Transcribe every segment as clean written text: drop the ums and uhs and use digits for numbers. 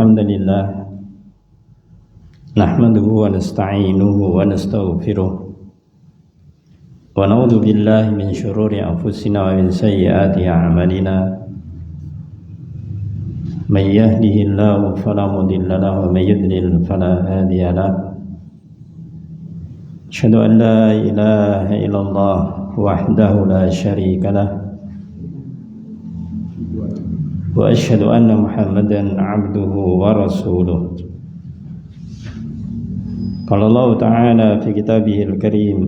الحمد لله نحمده ونستعينه ونستغفره ونعوذ بالله من شرور أنفسنا ومن سيئات أعمالنا من يهده الله فلا مضل له ومن يضلل فلا هادي له أشهد أن لا إله إلا الله وحده لا شريك له وأشهد أن محمدا عبده ورسوله قال الله تعالى في كتابه الكريم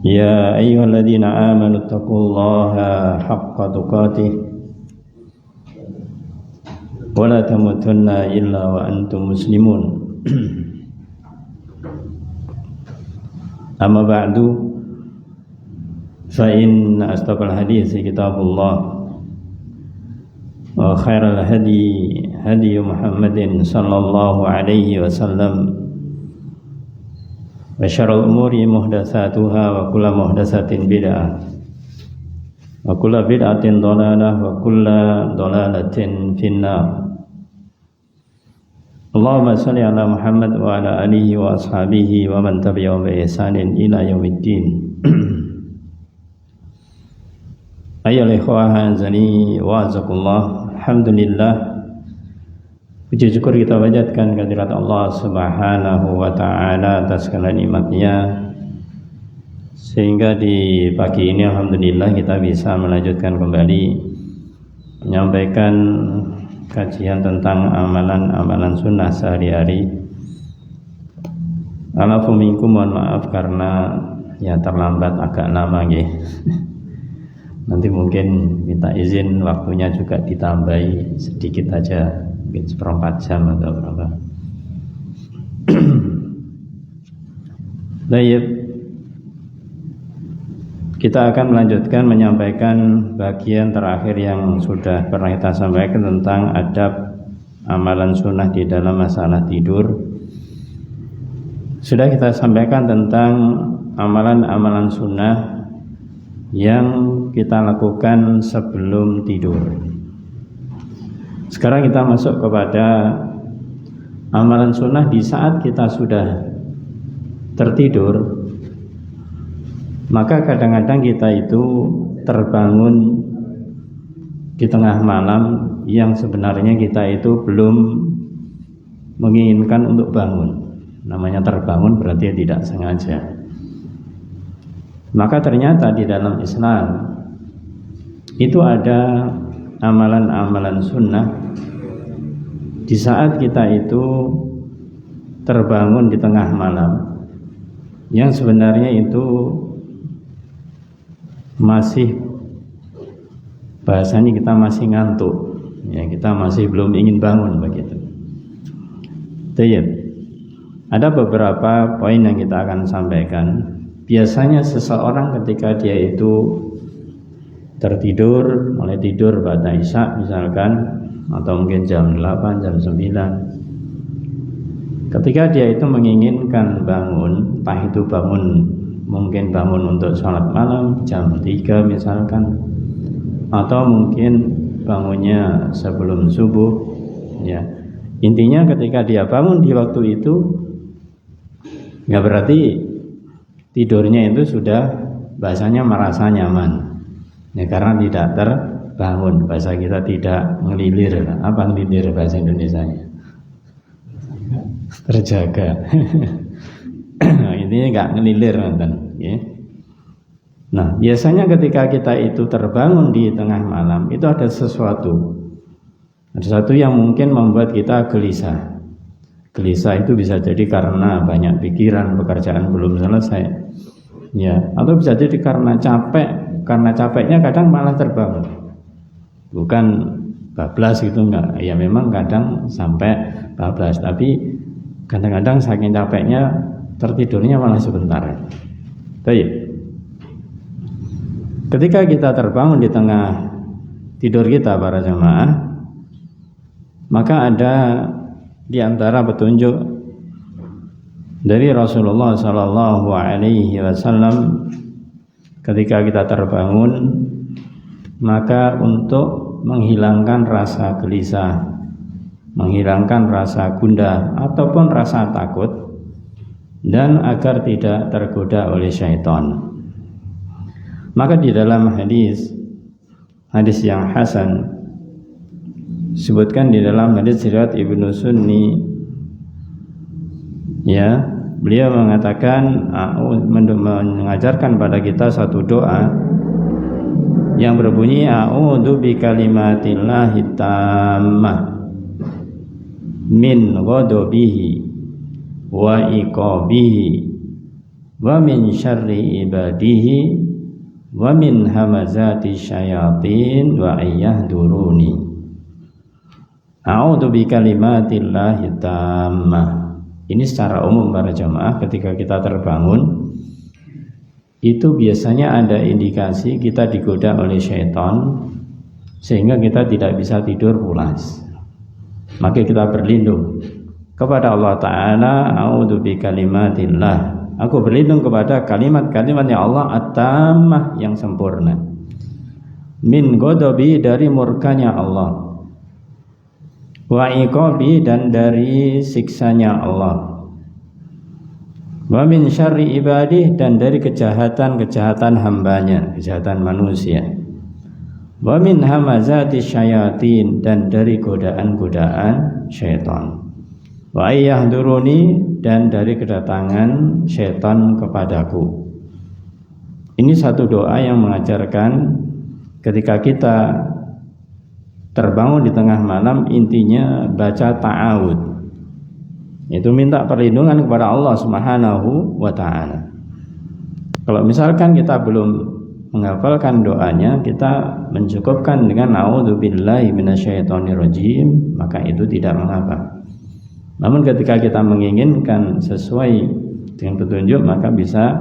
يا أيها الذين آمنوا اتقوا الله حق تقاته ولا تموتن إلا وأنتم مسلمون أما بعد فإن أصدق الحديث كتاب الله وخير الهدي هدي محمد صلى الله عليه وسلم وشر الأمور محدثاتها وكل محدثة بدعة وكل بدعة ضلالة وكل ضلالة في النار اللهم صل على محمد وعلى آله وأصحابه ومن تبعهم بإحسان إلى يوم الدين Ayolah ikhwah azani wa azakullah. Alhamdulillah, puji syukur kita panjatkan kehadirat Allah Subhanahu wa taala atas segala nikmat-Nya, sehingga di pagi ini alhamdulillah kita bisa melanjutkan kembali menyampaikan kajian tentang amalan-amalan sunnah sehari-hari. Alafu minkum, mohon maaf karena ya terlambat agak lama nggih. Nanti mungkin minta izin waktunya juga ditambahi sedikit aja, mungkin 1/4 jam atau berapa. Baik, kita akan melanjutkan menyampaikan bagian terakhir yang sudah pernah kita sampaikan tentang adab amalan sunnah di dalam masalah tidur. Sudah kita sampaikan tentang amalan-amalan sunnah yang kita lakukan sebelum tidur. Sekarang kita masuk kepada amalan sunnah di saat kita sudah tertidur. Maka kadang-kadang kita itu terbangun di tengah malam yang sebenarnya kita itu belum menginginkan untuk bangun. Namanya terbangun berarti tidak sengaja. Maka ternyata di dalam Islam itu ada amalan-amalan sunnah di saat kita itu terbangun di tengah malam yang sebenarnya itu masih, bahasanya kita masih ngantuk ya, kita masih belum ingin bangun begitu. Ada beberapa poin yang kita akan sampaikan. Biasanya seseorang ketika dia itu tertidur, mulai tidur pada Isya misalkan, atau mungkin jam 8, jam 9, ketika dia itu menginginkan bangun, entah itu mungkin bangun untuk sholat malam jam 3 misalkan, atau mungkin bangunnya sebelum subuh ya. Intinya ketika dia bangun di waktu itu, nggak berarti tidurnya itu sudah bahasanya merasa nyaman ya, karena tidak terbangun. Bahasa kita tidak ngelilir. Apa ngelilir bahasa Indonesianya? Terjaga. Intinya nggak ngelilir ya. Nah, biasanya ketika kita itu terbangun di tengah malam itu ada sesuatu yang mungkin membuat kita gelisah. Gelisah itu bisa jadi karena banyak pikiran, pekerjaan belum selesai ya, atau bisa jadi karena capek. Karena capeknya kadang malah terbangun, bukan bablas gitu, enggak ya, memang kadang sampai bablas, tapi kadang-kadang saking capeknya tertidurnya malah sebentar. Baik, ketika kita terbangun di tengah tidur kita para jemaah, maka ada di antara petunjuk dari Rasulullah SAW ketika kita terbangun, maka untuk menghilangkan rasa gelisah, menghilangkan rasa gundah ataupun rasa takut, dan agar tidak tergoda oleh syaitan. Maka di dalam hadis yang hasan, sebutkan di dalam hadis riwayat Ibnu Sunni, ya, beliau mengatakan, mengajarkan pada kita satu doa yang berbunyi a'udzu bikalimatillahi tammah min ghadabihi wa iqabihi wa min syarri ibadihi wa min hamazati syayatin wa ayyahduruni. A'udzu bikalimatillahi tammah. Ini secara umum para jamaah, ketika kita terbangun itu biasanya ada indikasi kita digoda oleh syaitan sehingga kita tidak bisa tidur pulas. Maka kita berlindung kepada Allah Ta'ala, a'udzu bikalimatillah, aku berlindung kepada kalimat-kalimatnya Allah at-tammah, yang sempurna, min ghadabi, dari murkanya Allah, wa iqabi, dan dari siksanya Allah, wa min syarri ibadih, dan dari kejahatan hambanya, kejahatan manusia, wa min hamazati syayatin, dan dari godaan-godaan syaitan, wa ayyahduruni, dan dari kedatangan syaitan kepadaku. Ini satu doa yang mengajarkan ketika kita terbangun di tengah malam, intinya baca ta'awud, itu minta perlindungan kepada Allah Subhanahu wa ta'ala. Kalau misalkan kita belum menghafalkan doanya, kita mencukupkan dengan a'udzubillahi minasyaitonirrajim, maka itu tidak mengapa. Namun ketika kita menginginkan sesuai dengan petunjuk, maka bisa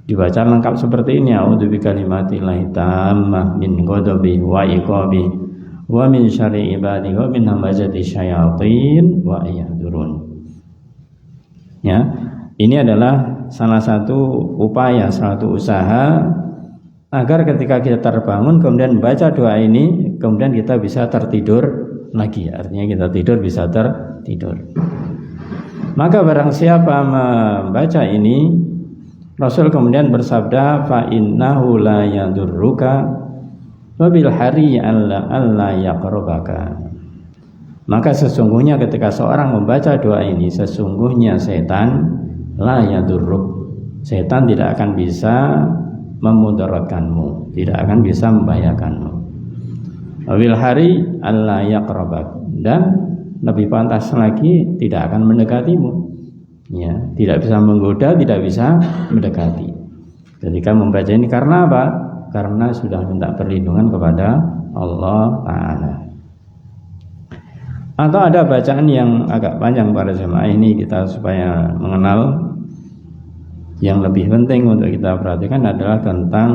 dibaca lengkap seperti ini, a'udzu bikalimatillahi tammah min ghadabi wa iqabi wa min syarri ibadi wa min hamazati syayatin wa ayahdurun. Ya, ini adalah salah satu upaya, satu usaha agar ketika kita terbangun kemudian baca doa ini, kemudian kita bisa tertidur lagi. Artinya kita tidur bisa tertidur. Maka barang siapa membaca ini, Rasul kemudian bersabda, fa innahu la yadurruka wa bil hari alla yaqrabaka. Maka sesungguhnya ketika seorang membaca doa ini, sesungguhnya setan la yadurruk, setan tidak akan bisa memudaratkanmu, tidak akan bisa membahayakanmu. Wabil hari alla yaqrabak, dan lebih pantas lagi tidak akan mendekatimu. Ya, tidak bisa menggoda, tidak bisa mendekati. Ketika membaca ini, karena apa? Karena sudah minta perlindungan kepada Allah Ta'ala. Atau ada bacaan yang agak panjang para jemaah, ini kita supaya mengenal. Yang lebih penting untuk kita perhatikan adalah tentang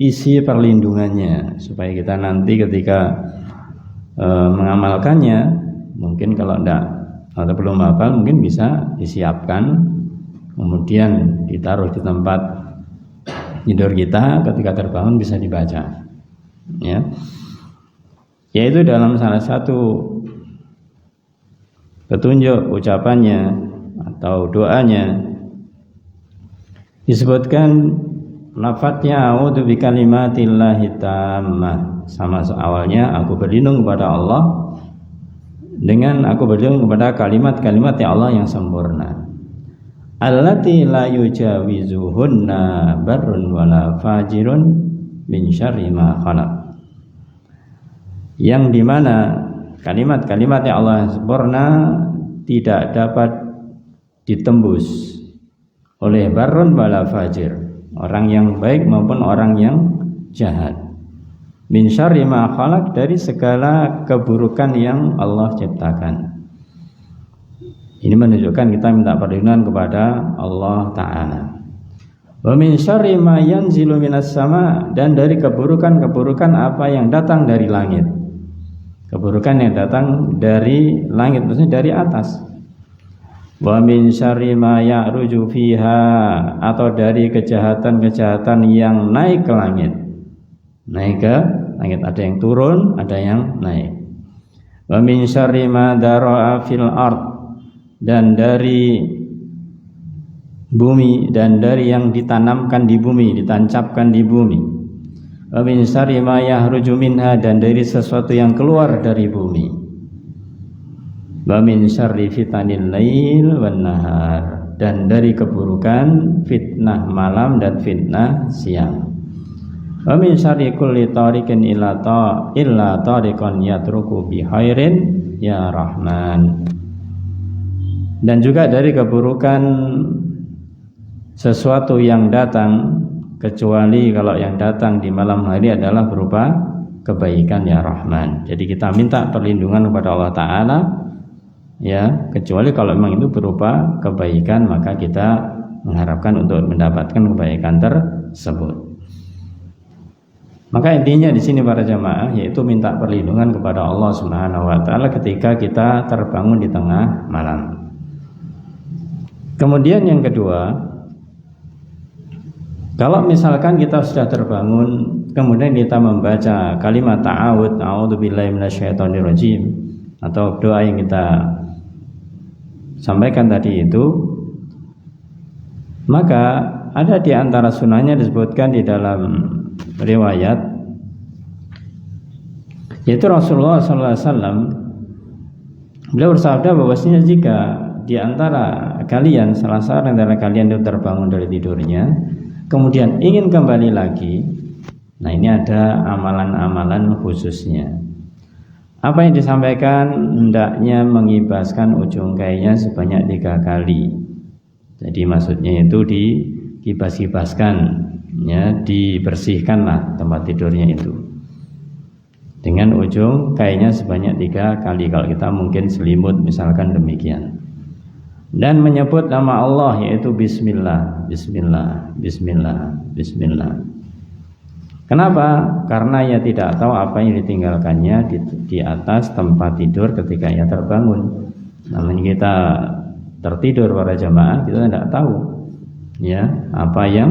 isi perlindungannya, supaya kita nanti ketika mengamalkannya, mungkin kalau tidak atau belum hafal, mungkin bisa disiapkan, kemudian ditaruh di tempat tidur kita, ketika terbangun bisa dibaca, ya. Yaitu dalam salah satu petunjuk ucapannya atau doanya disebutkan lafadznya a'udzu bikalimatillahi tammah, sama awalnya aku berlindung kepada Allah, dengan aku berlindung kepada kalimat-kalimat ya Allah yang sempurna, allati la yujawizuhunna barrun wala fajirun min syarri ma khalaq, yang dimana kalimat-kalimat ya Allah yang sempurna tidak dapat ditembus oleh barrun wala fajir, orang yang baik maupun orang yang jahat, min syarri ma khalaq, dari segala keburukan yang Allah ciptakan. Ini menunjukkan kita minta perlindungan kepada Allah Ta'ala. Wa min syarri ma yanzilu minas sama, dan dari keburukan-keburukan apa yang datang dari langit. Keburukan yang datang dari langit, maksudnya dari atas. Wa min syarri ma ya'ruju fiha, atau dari kejahatan-kejahatan yang naik ke langit. naik ke langit, ada yang turun, ada yang naik. Wa min syarri ma dara'a fil ard, dan dari bumi, dan dari yang ditanamkan di bumi, ditancapkan di bumi. Wa min syarri ma yahruju minha, dan dari sesuatu yang keluar dari bumi. Wa min syarri fitanil lail wan nahar, dan dari keburukan fitnah malam dan fitnah siang. Wa min syarri kulli tariqin illa tariqan yatruku bi khairin ya Rahman, dan juga dari keburukan sesuatu yang datang, kecuali kalau yang datang di malam hari adalah berupa kebaikan ya Rahman. Jadi kita minta perlindungan kepada Allah Ta'ala, ya, kecuali kalau memang itu berupa kebaikan, maka kita mengharapkan untuk mendapatkan kebaikan tersebut. Maka intinya di sini para jamaah, yaitu minta perlindungan kepada Allah Subhanahu wa taala ketika kita terbangun di tengah malam. Kemudian yang kedua, kalau misalkan kita sudah terbangun, kemudian kita membaca kalimat ta'awud, a'udzubillahi minasyaitonirrajim, atau doa yang kita sampaikan tadi itu, maka ada di antara sunnahnya disebutkan di dalam riwayat, yaitu Rasulullah SAW beliau bersabda bahwasanya jika di antara kalian, salah seorang antara kalian itu terbangun dari tidurnya, kemudian ingin kembali lagi, nah ini ada amalan-amalan khususnya. Apa yang disampaikan, hendaknya mengibaskan ujung kainnya sebanyak 3 kali. Jadi maksudnya itu dikibas-kibaskan, ya, dibersihkanlah tempat tidurnya itu dengan ujung kainnya sebanyak 3 kali. Kalau kita mungkin selimut misalkan demikian, dan menyebut nama Allah, yaitu Bismillah, Bismillah, Bismillah, Bismillah. Kenapa? Karena ia tidak tahu apa yang ditinggalkannya di atas tempat tidur ketika ia terbangun. Namanya kita tertidur para jamaah, kita tidak tahu, ya, apa yang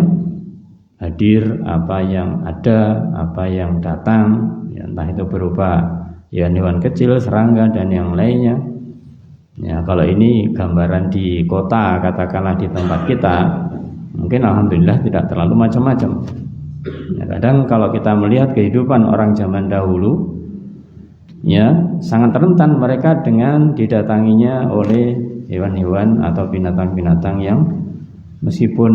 hadir, apa yang ada, apa yang datang, ya, entah itu berupa hewan kecil, serangga dan yang lainnya. Ya, kalau ini gambaran di kota, katakanlah di tempat kita, mungkin alhamdulillah tidak terlalu macam-macam. Ya, kadang kalau kita melihat kehidupan orang zaman dahulu, ya, sangat rentan mereka dengan didatanginya oleh hewan-hewan atau binatang-binatang yang meskipun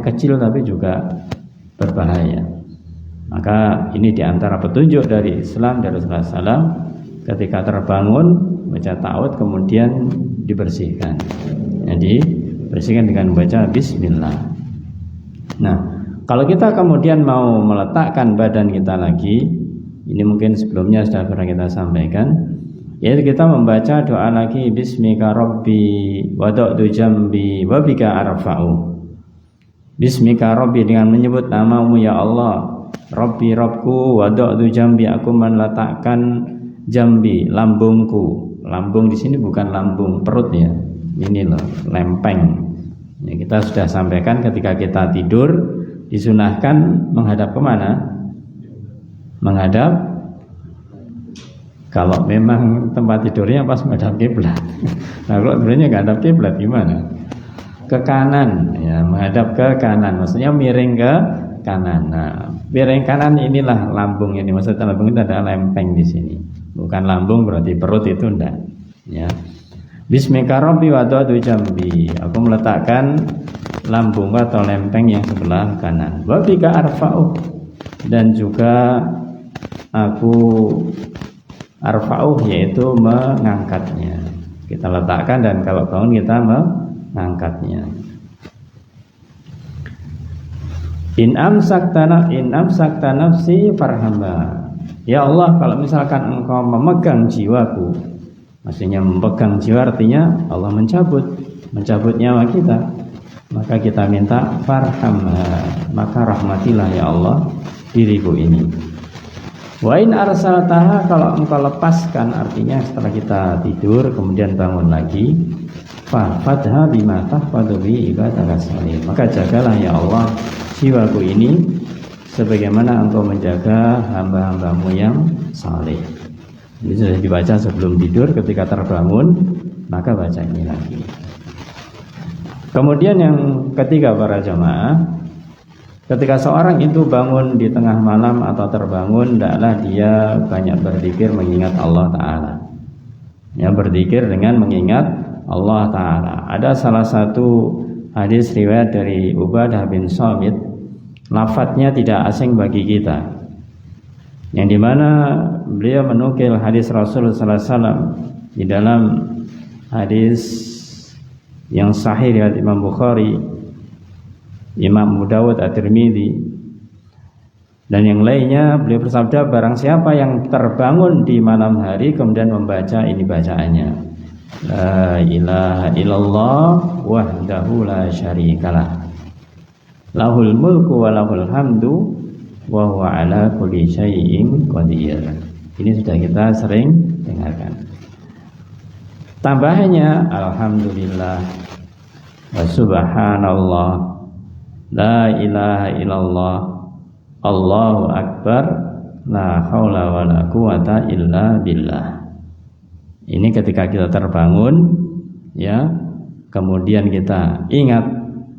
kecil tapi juga berbahaya. Maka ini diantara petunjuk dari Islam, dari Rasulullah SAW, ketika terbangun baca ta'awud kemudian dibersihkan. Jadi bersihkan dengan membaca Bismillah. Nah, kalau kita kemudian mau meletakkan badan kita lagi, ini mungkin sebelumnya sudah pernah kita sampaikan, yaitu kita membaca doa lagi, Bismika Rabbi wada'tu jambi wabika arfa'u. Bismika Rabbi, dengan menyebut namamu ya Allah, Rabbi Rabbku, wada'tu jambi, aku meletakkan jambi, lambungku. Lambung di sini bukan lambung perut, ya, ini loh, lempeng. Ya, kita sudah sampaikan ketika kita tidur disunahkan menghadap kemana? Menghadap, kalau memang tempat tidurnya pas menghadap kiblat. Nah, kalau sebenarnya nggak hadap kiblat gimana? Ke kanan, ya, menghadap ke kanan, maksudnya miring ke kanan. Nah, miring kanan inilah lambung ini. Maksudnya lambung itu ada lempeng di sini. Bukan lambung berarti perut, itu enggak. Ya. Bismika Rabbi wada'tu jambi, aku meletakkan lambung atau lempeng yang sebelah kanan. Wabika arfa'u, dan juga aku arfa'u, yaitu mengangkatnya. Kita letakkan dan kalau bangun kita mengangkatnya. In amsakta nafsi farhamba. Ya Allah, kalau misalkan engkau memegang jiwaku, maksudnya memegang jiwa artinya Allah mencabut nyawa kita, maka kita minta farhamha, maka rahmatilah ya Allah diriku ini. Wa in arsaltaha, kalau engkau lepaskan, artinya setelah kita tidur kemudian bangun lagi, fadha bima tahfadhu bi ibadaka salihin, maka jagalah ya Allah jiwaku ini sebagaimana engkau menjaga hamba-hambamu yang saleh. Ini sudah dibaca sebelum tidur, ketika terbangun maka baca ini lagi. Kemudian yang ketiga para jamaah, ketika seorang itu bangun di tengah malam atau terbangun, hendaklah dia banyak berzikir mengingat Allah Ta'ala. Ya, berzikir dengan mengingat Allah Ta'ala. Ada salah satu hadis riwayat dari Ubadah bin Samit, lafadznya tidak asing bagi kita, yang dimana beliau menukil hadis Rasulullah SAW di dalam hadis yang sahih riwayat Imam Bukhari, Imam Abu Dawud, At-Tirmidzi dan yang lainnya. Beliau bersabda, barang siapa yang terbangun di malam hari kemudian membaca ini bacaannya, la ilaha illallah wahdahu la syarikalah, lahul mulku wa lahul hamdu wa huwa ala kulli syai'in qadir. Ini sudah kita sering dengarkan. Tambahannya alhamdulillah wa subhanallah, la ilaha illallah, Allahu akbar, la haula wa la quwata illa billah. Ini ketika kita terbangun, ya, kemudian kita ingat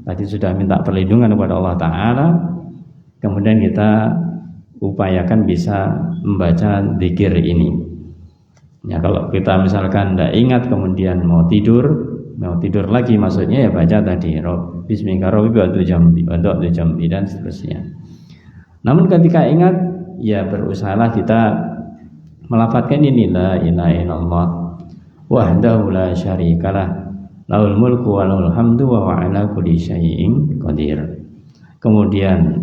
tadi sudah minta perlindungan kepada Allah Ta'ala, kemudian kita upayakan bisa membaca zikir ini. Ya, kalau kita misalkan tidak ingat kemudian mau tidur lagi, maksudnya ya baca tadi Bismillahirrahmanirrahim dan seterusnya. Namun ketika ingat, ya berusahalah kita melafadzkan ini, la ilaha illallah wahdahu la syarikalah, lahul mulku wa lahul hamdu wa huwa ala kulli syai'in qadir. Kemudian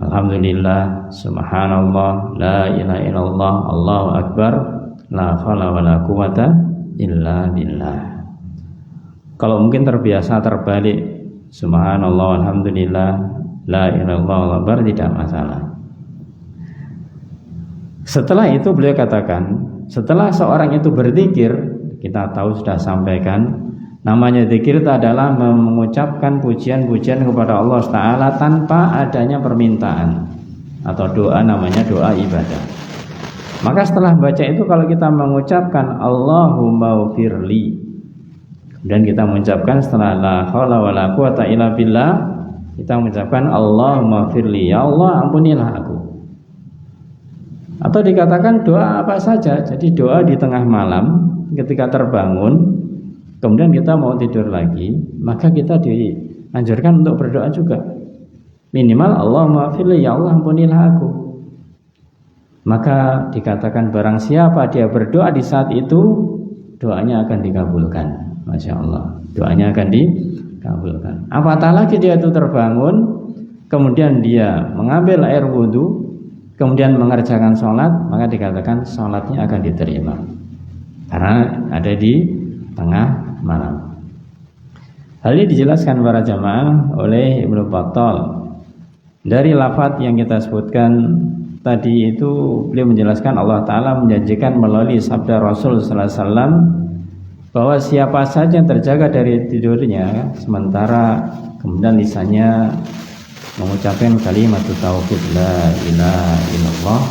alhamdulillah, subhanallah, la ilaha illallah, Allahu akbar, la haula wa la quwata illa billah. Kalau mungkin terbiasa terbalik, subhanallah, alhamdulillah, la ilaha illallah, Allahu akbar, tidak masalah. Setelah itu beliau katakan, setelah seorang itu berzikir, kita tahu sudah sampaikan, namanya zikir itu adalah mengucapkan pujian-pujian kepada Allah Ta'ala tanpa adanya permintaan atau doa, namanya doa ibadah. Maka setelah baca itu, kalau kita mengucapkan Allahumma ufirli, dan kita mengucapkan setelah la haula wa la quwata illa billah, kita mengucapkan Allahumma ufirli, ya Allah ampunilah aku. Atau dikatakan doa apa saja, jadi doa di tengah malam ketika terbangun, kemudian kita mau tidur lagi, maka kita dianjurkan untuk berdoa juga. Minimal Allahumma ufirli, ya Allah ampunilah aku. Maka dikatakan barang siapa dia berdoa di saat itu, doanya akan dikabulkan. Masya Allah, doanya akan dikabulkan. Apatah lagi dia itu terbangun, kemudian dia mengambil air wudhu, kemudian mengerjakan sholat, maka dikatakan sholatnya akan diterima, karena ada di tengah malam. Hal ini dijelaskan para jamaah oleh Ibnu Battal. Dari lafadz yang kita sebutkan tadi itu, beliau menjelaskan Allah Ta'ala menjanjikan melalui sabda Rasul Sallallahu Alaihi Wasallam bahwa siapa saja yang terjaga dari tidurnya sementara kemudian lisannya mengucapkan kalimat tauhid la ilaha illallah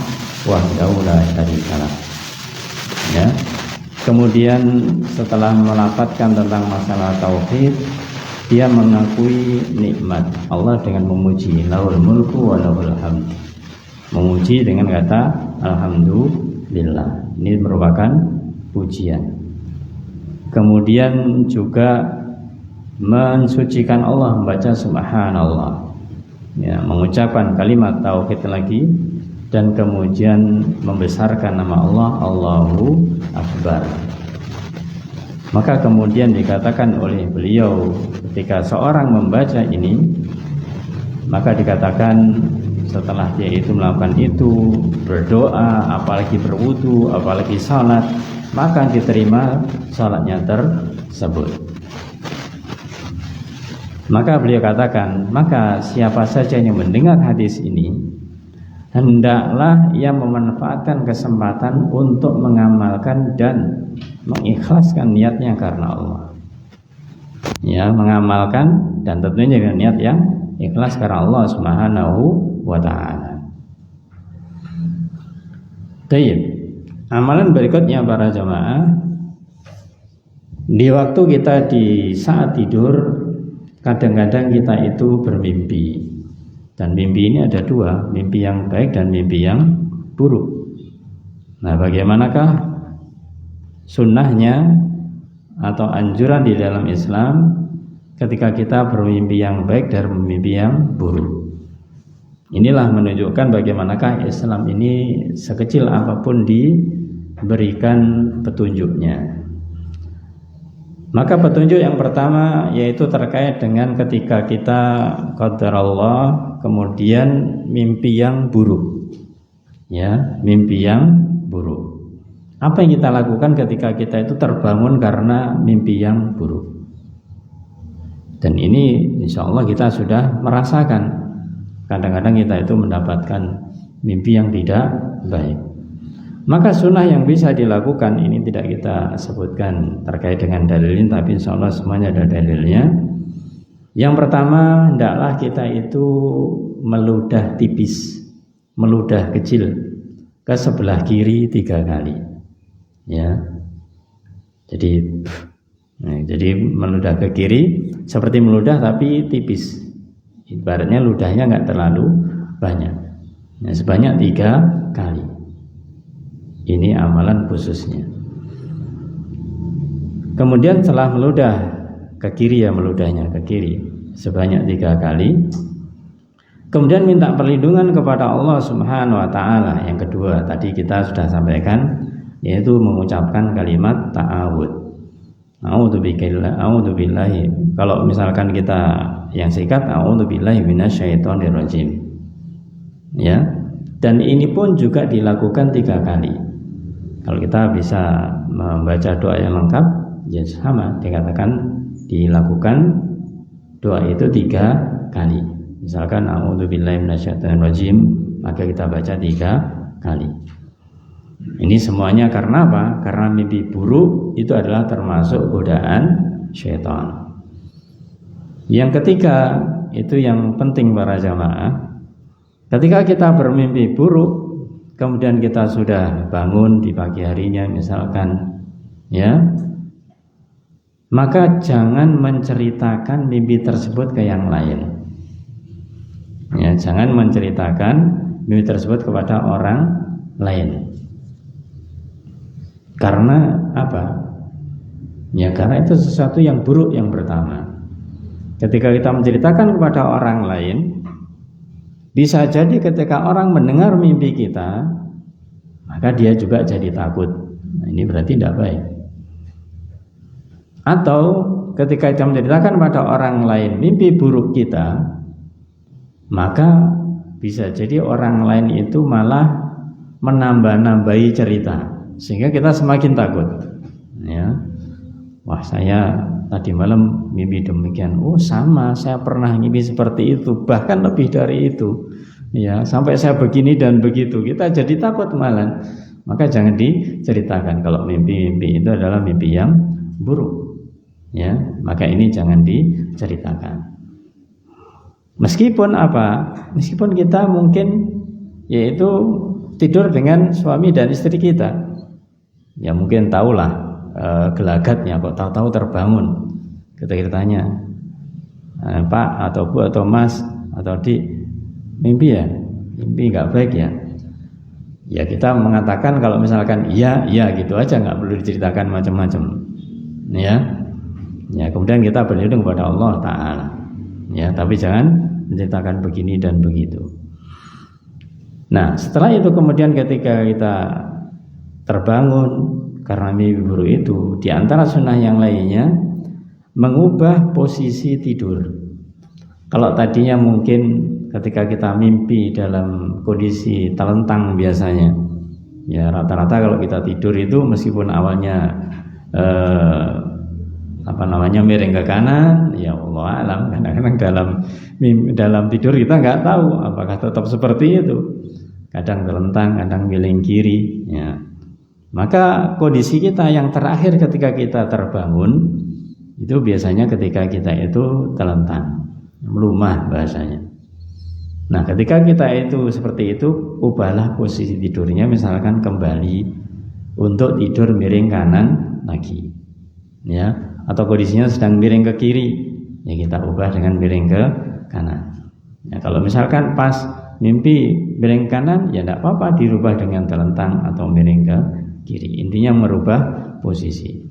wahdahu la syarikalah, ya. Kemudian setelah melafadzkan tentang masalah tauhid, dia mengakui nikmat Allah dengan memuji lahul mulku wa lahul hamd, memuji dengan kata alhamdulillah. Ini merupakan pujian. Kemudian juga mensucikan Allah, membaca subhanallah, ya, mengucapkan kalimat tauhid lagi, dan kemudian membesarkan nama Allah, Allahu Akbar. Maka kemudian dikatakan oleh beliau, ketika seorang membaca ini, maka dikatakan setelah dia itu melakukan itu, berdoa, apalagi berwudu, apalagi salat, maka diterima salatnya tersebut. Maka beliau katakan, maka siapa saja yang mendengar hadis ini, hendaklah ia memanfaatkan kesempatan untuk mengamalkan dan mengikhlaskan niatnya karena Allah. Ya, mengamalkan dan tentunya dengan niat yang ikhlas karena Allah Subhanahu wa ta'ala. Baik. Amalan berikutnya para jamaah, di waktu kita di saat tidur, kadang-kadang kita itu bermimpi. Dan mimpi ini ada dua, mimpi yang baik dan mimpi yang buruk. Nah, bagaimanakah sunnahnya atau anjuran di dalam Islam ketika kita bermimpi yang baik dan mimpi yang buruk? Inilah menunjukkan bagaimanakah Islam ini sekecil apapun diberikan petunjuknya. Maka petunjuk yang pertama yaitu terkait dengan ketika kita qadarallah kemudian mimpi yang buruk. Ya, mimpi yang buruk. Apa yang kita lakukan ketika kita itu terbangun karena mimpi yang buruk? Dan ini insya Allah kita sudah merasakan. Kadang-kadang kita itu mendapatkan mimpi yang tidak baik. Maka sunnah yang bisa dilakukan ini tidak kita sebutkan terkait dengan dalilnya, tapi insya Allah semuanya ada dalilnya. Yang pertama, hendaklah kita itu meludah tipis, meludah kecil ke sebelah kiri 3 kali. Ya, jadi meludah ke kiri seperti meludah tapi tipis. Ibaratnya ludahnya nggak terlalu banyak. Ya, sebanyak 3 kali. Ini amalan khususnya. Kemudian setelah meludah ke kiri, ya meludahnya ke kiri sebanyak 3 kali. Kemudian minta perlindungan kepada Allah Subhanahu wa taala. Yang kedua tadi kita sudah sampaikan, yaitu mengucapkan kalimat ta'awud. A'udzubillahi. Kalau misalkan kita yang singkat, a'udzubillahi minasyaitonirrajim. Ya. Dan ini pun juga dilakukan 3 kali. Kalau kita bisa membaca doa yang lengkap, ya sama dikatakan dilakukan doa itu 3 kali. Misalkan a'udzubillahi minasyaitonirrajim, maka kita baca 3 kali. Ini semuanya karena apa? Karena mimpi buruk itu adalah termasuk godaan syaitan. Yang ketiga, itu yang penting para jamaah. Ketika kita bermimpi buruk, kemudian kita sudah bangun di pagi harinya misalkan, ya, maka jangan menceritakan mimpi tersebut ke yang lain. Ya, jangan menceritakan mimpi tersebut kepada orang lain. Karena apa? Ya, karena itu sesuatu yang buruk yang pertama. Ketika kita menceritakan kepada orang lain, bisa jadi ketika orang mendengar mimpi kita, maka dia juga jadi takut. Nah, ini berarti tidak baik. Atau ketika kita menceritakan pada orang lain mimpi buruk kita, maka bisa jadi orang lain itu malah menambah-nambahi cerita, sehingga kita semakin takut. Ya, wah saya tadi malam mimpi demikian. Oh sama, saya pernah mimpi seperti itu, bahkan lebih dari itu. Ya, sampai saya begini dan begitu. Kita jadi takut malah. Maka jangan diceritakan kalau mimpi-mimpi itu adalah mimpi yang buruk. Ya, maka ini jangan diceritakan. Meskipun apa? Meskipun kita mungkin yaitu tidur dengan suami dan istri kita. Ya mungkin tahulah gelagatnya, kok tahu-tahu terbangun. Kita tanya, Pak atau Bu atau Mas atau Dik, mimpi ya? Mimpi nggak baik ya? Ya kita mengatakan kalau misalkan iya gitu aja, nggak perlu diceritakan macam-macam. Ya kemudian kita berlindung kepada Allah Ta'ala. Ya, tapi jangan menceritakan begini dan begitu. Nah, setelah itu kemudian ketika kita terbangun karena mimpi buruk itu, di antara sunnah yang lainnya mengubah posisi tidur. Kalau tadinya mungkin ketika kita mimpi dalam kondisi telentang biasanya, ya rata-rata kalau kita tidur itu meskipun awalnya miring ke kanan, ya Allah alam, kadang-kadang dalam tidur kita nggak tahu apakah tetap seperti itu. Kadang telentang, kadang miring kiri, ya. Maka kondisi kita yang terakhir ketika kita terbangun itu biasanya ketika kita itu telentang, melumah bahasanya. Nah, ketika kita itu seperti itu, ubahlah posisi tidurnya, misalkan kembali untuk tidur miring kanan lagi, ya, atau kondisinya sedang miring ke kiri, ya kita ubah dengan miring ke kanan. Ya, kalau misalkan pas mimpi miring kanan, ya tidak apa-apa dirubah dengan telentang atau miring ke kiri. Intinya merubah posisi.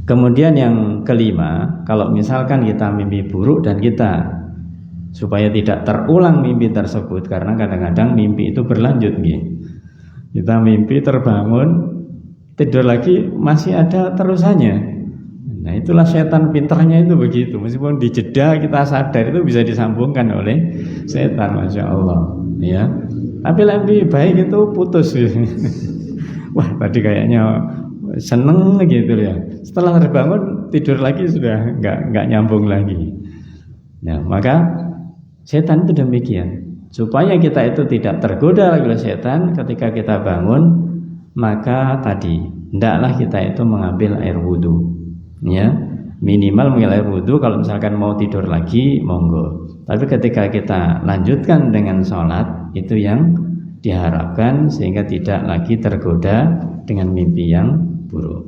Kemudian yang kelima, kalau misalkan kita mimpi buruk dan kita supaya tidak terulang mimpi tersebut, karena kadang-kadang mimpi itu berlanjut, kita mimpi terbangun tidur lagi masih ada terusannya. Nah, itulah setan pintarnya itu begitu, meskipun dijeda kita sadar itu bisa disambungkan oleh setan, masya Allah, ya. Tapi lebih baik itu putus. Wah, tadi kayaknya seneng gitu ya, setelah terbangun tidur lagi sudah nggak nyambung lagi. Nah, maka setan itu demikian, supaya kita itu tidak tergoda oleh setan ketika kita bangun, maka tadi hendaklah kita itu mengambil air wudhu, ya, minimal mengambil air wudhu. Kalau misalkan mau tidur lagi monggo, tapi ketika kita lanjutkan dengan sholat, itu yang diharapkan sehingga tidak lagi tergoda dengan mimpi yang buruk.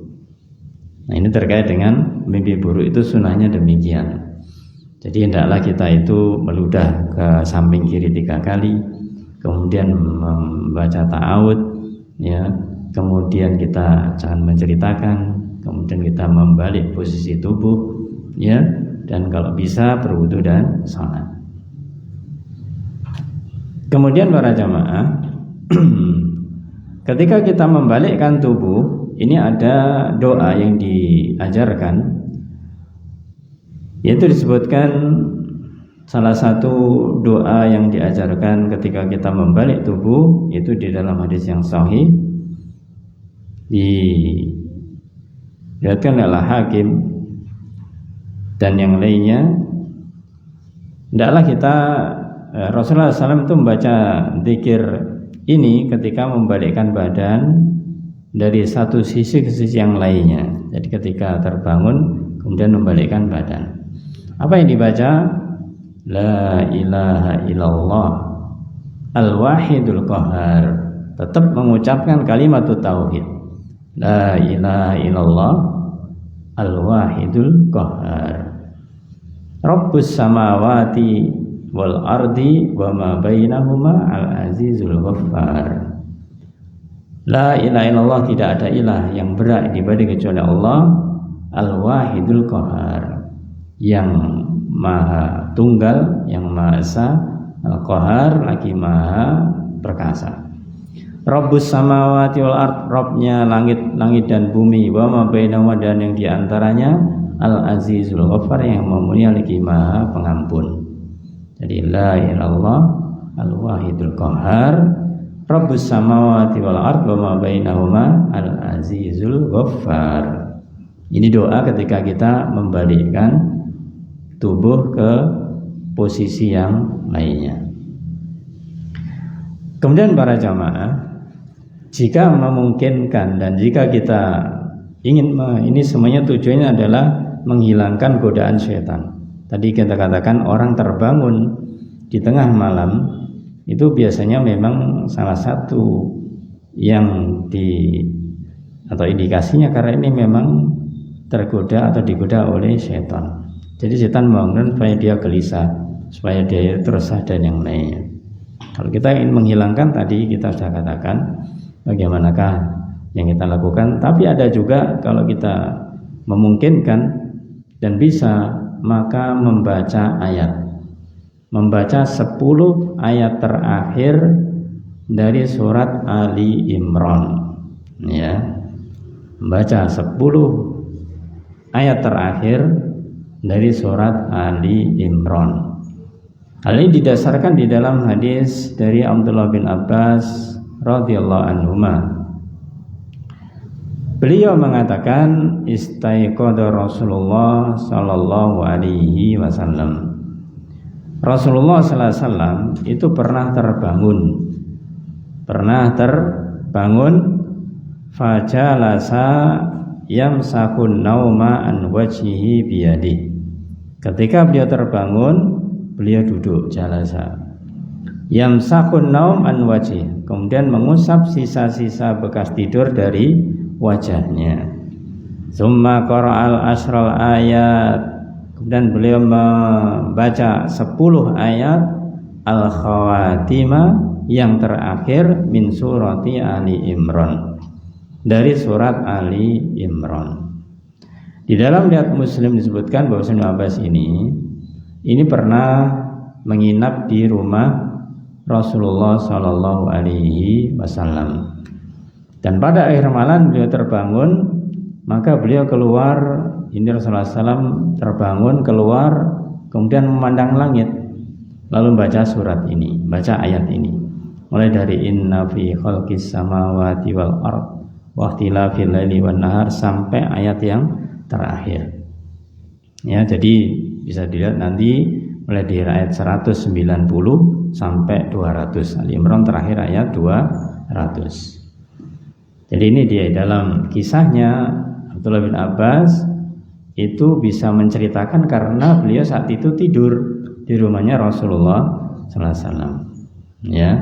Nah, ini terkait dengan mimpi buruk, itu sunahnya demikian. Jadi hendaklah kita itu meludah ke samping kiri 3 kali, kemudian membaca ta'awud, ya, kemudian kita jangan menceritakan, kemudian kita membalik posisi tubuh, ya, dan kalau bisa berwudu dan salat. Kemudian para jamaah, ketika kita membalikkan tubuh, ini ada doa yang diajarkan, yaitu disebutkan salah satu doa yang diajarkan ketika kita membalik tubuh itu di dalam hadis yang sahih diriwayatkan oleh Hakim dan yang lainnya. Hendaklah kita Rasulullah SAW itu membaca zikir ini ketika membalikkan badan dari satu sisi ke sisi yang lainnya. Jadi ketika terbangun kemudian membalikkan badan. Apa yang dibaca? La ilaha illallah al-wahidul qahar. Tetap mengucapkan kalimat tauhid. La ilaha illallah al-wahidul qahar. Rabbus samawati wal ardi wa ma bainahuma al-azizul ghaffar. La ilaha illallah, tidak ada ilah yang berhak diibadahi kecuali Allah, al-wahidul qahar, yang maha tunggal, yang maha esa, al-qahar, lagi maha perkasa. Rabbus samawati wal ard, Rabbnya langit dan bumi, wa ma bainahuma, dan yang diantaranya, al-azizul ghaffar, yang mulia lagi maha pengampun. Jadi la ilaha illallah al-wahidul qahar, Rabbus samawati wal ard wa ma bainahuma al-azizul ghaffar. Ini doa ketika kita membalikkan tubuh ke posisi yang lainnya. Kemudian para jamaah, jika memungkinkan dan jika kita ingin, ini semuanya tujuannya adalah menghilangkan godaan syaitan. Tadi kita katakan orang terbangun di tengah malam itu biasanya memang salah satu yang atau indikasinya karena ini memang tergoda atau digoda oleh syaitan. Jadi setan membangun supaya dia gelisah, supaya dia terusah dan yang lainnya. Kalau kita ingin menghilangkan, tadi kita sudah katakan bagaimanakah yang kita lakukan. Tapi ada juga kalau kita memungkinkan dan bisa, maka membaca ayat. Membaca 10 ayat terakhir dari surat Ali Imran, ya. Membaca 10 ayat terakhir dari surat Ali Imran. Hal ini didasarkan di dalam hadis dari Abdullah bin Abbas radhiyallahu anhuma. Beliau mengatakan, istaiqadha Rasulullah sallallahu alaihi wasallam. Rasulullah sallallahu alaihi wasallam itu pernah terbangun, fajalasa yamsakun nauma an wajhihi biyadihi. Ketika beliau terbangun, beliau duduk jalasa. Yamsakun naum an wajih, kemudian mengusap sisa-sisa bekas tidur dari wajahnya. Summa qara'al asral ayat, kemudian beliau membaca 10 ayat al-khawatimah yang terakhir min surati Ali Imran, dari surat Ali Imran. Di dalam riwayat Muslim disebutkan bahwa Ibnu Abbas ini pernah menginap di rumah Rasulullah Shallallahu Alaihi Wasallam, dan pada akhir malam beliau terbangun, maka beliau keluar. Ini Rasulullah SAW terbangun keluar, kemudian memandang langit, lalu baca surat ini, baca ayat ini, mulai dari inna fi khalqis samawati wal ard wa ikhtilafil laili wan nahar sampai ayat yang terakhir. Ya, jadi bisa dilihat nanti mulai dari ayat 190 sampai 200. Ali Imran terakhir ayat 200. Jadi ini dia dalam kisahnya Abdullah bin Abbas itu bisa menceritakan karena beliau saat itu tidur di rumahnya Rasulullah SAW. Ya,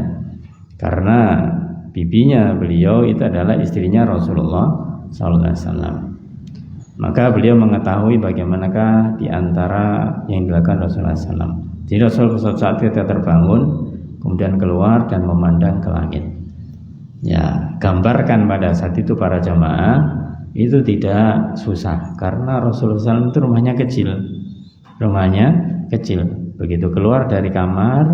karena bibinya beliau itu adalah istrinya Rasulullah SAW. Maka beliau mengetahui bagaimanakah di antara yang dilakukan Rasulullah SAW. Jadi Rasulullah saat itu terbangun, kemudian keluar dan memandang ke langit. Ya, gambarkan pada saat itu para jamaah itu tidak susah karena Rasulullah SAW itu rumahnya kecil. Begitu keluar dari kamar,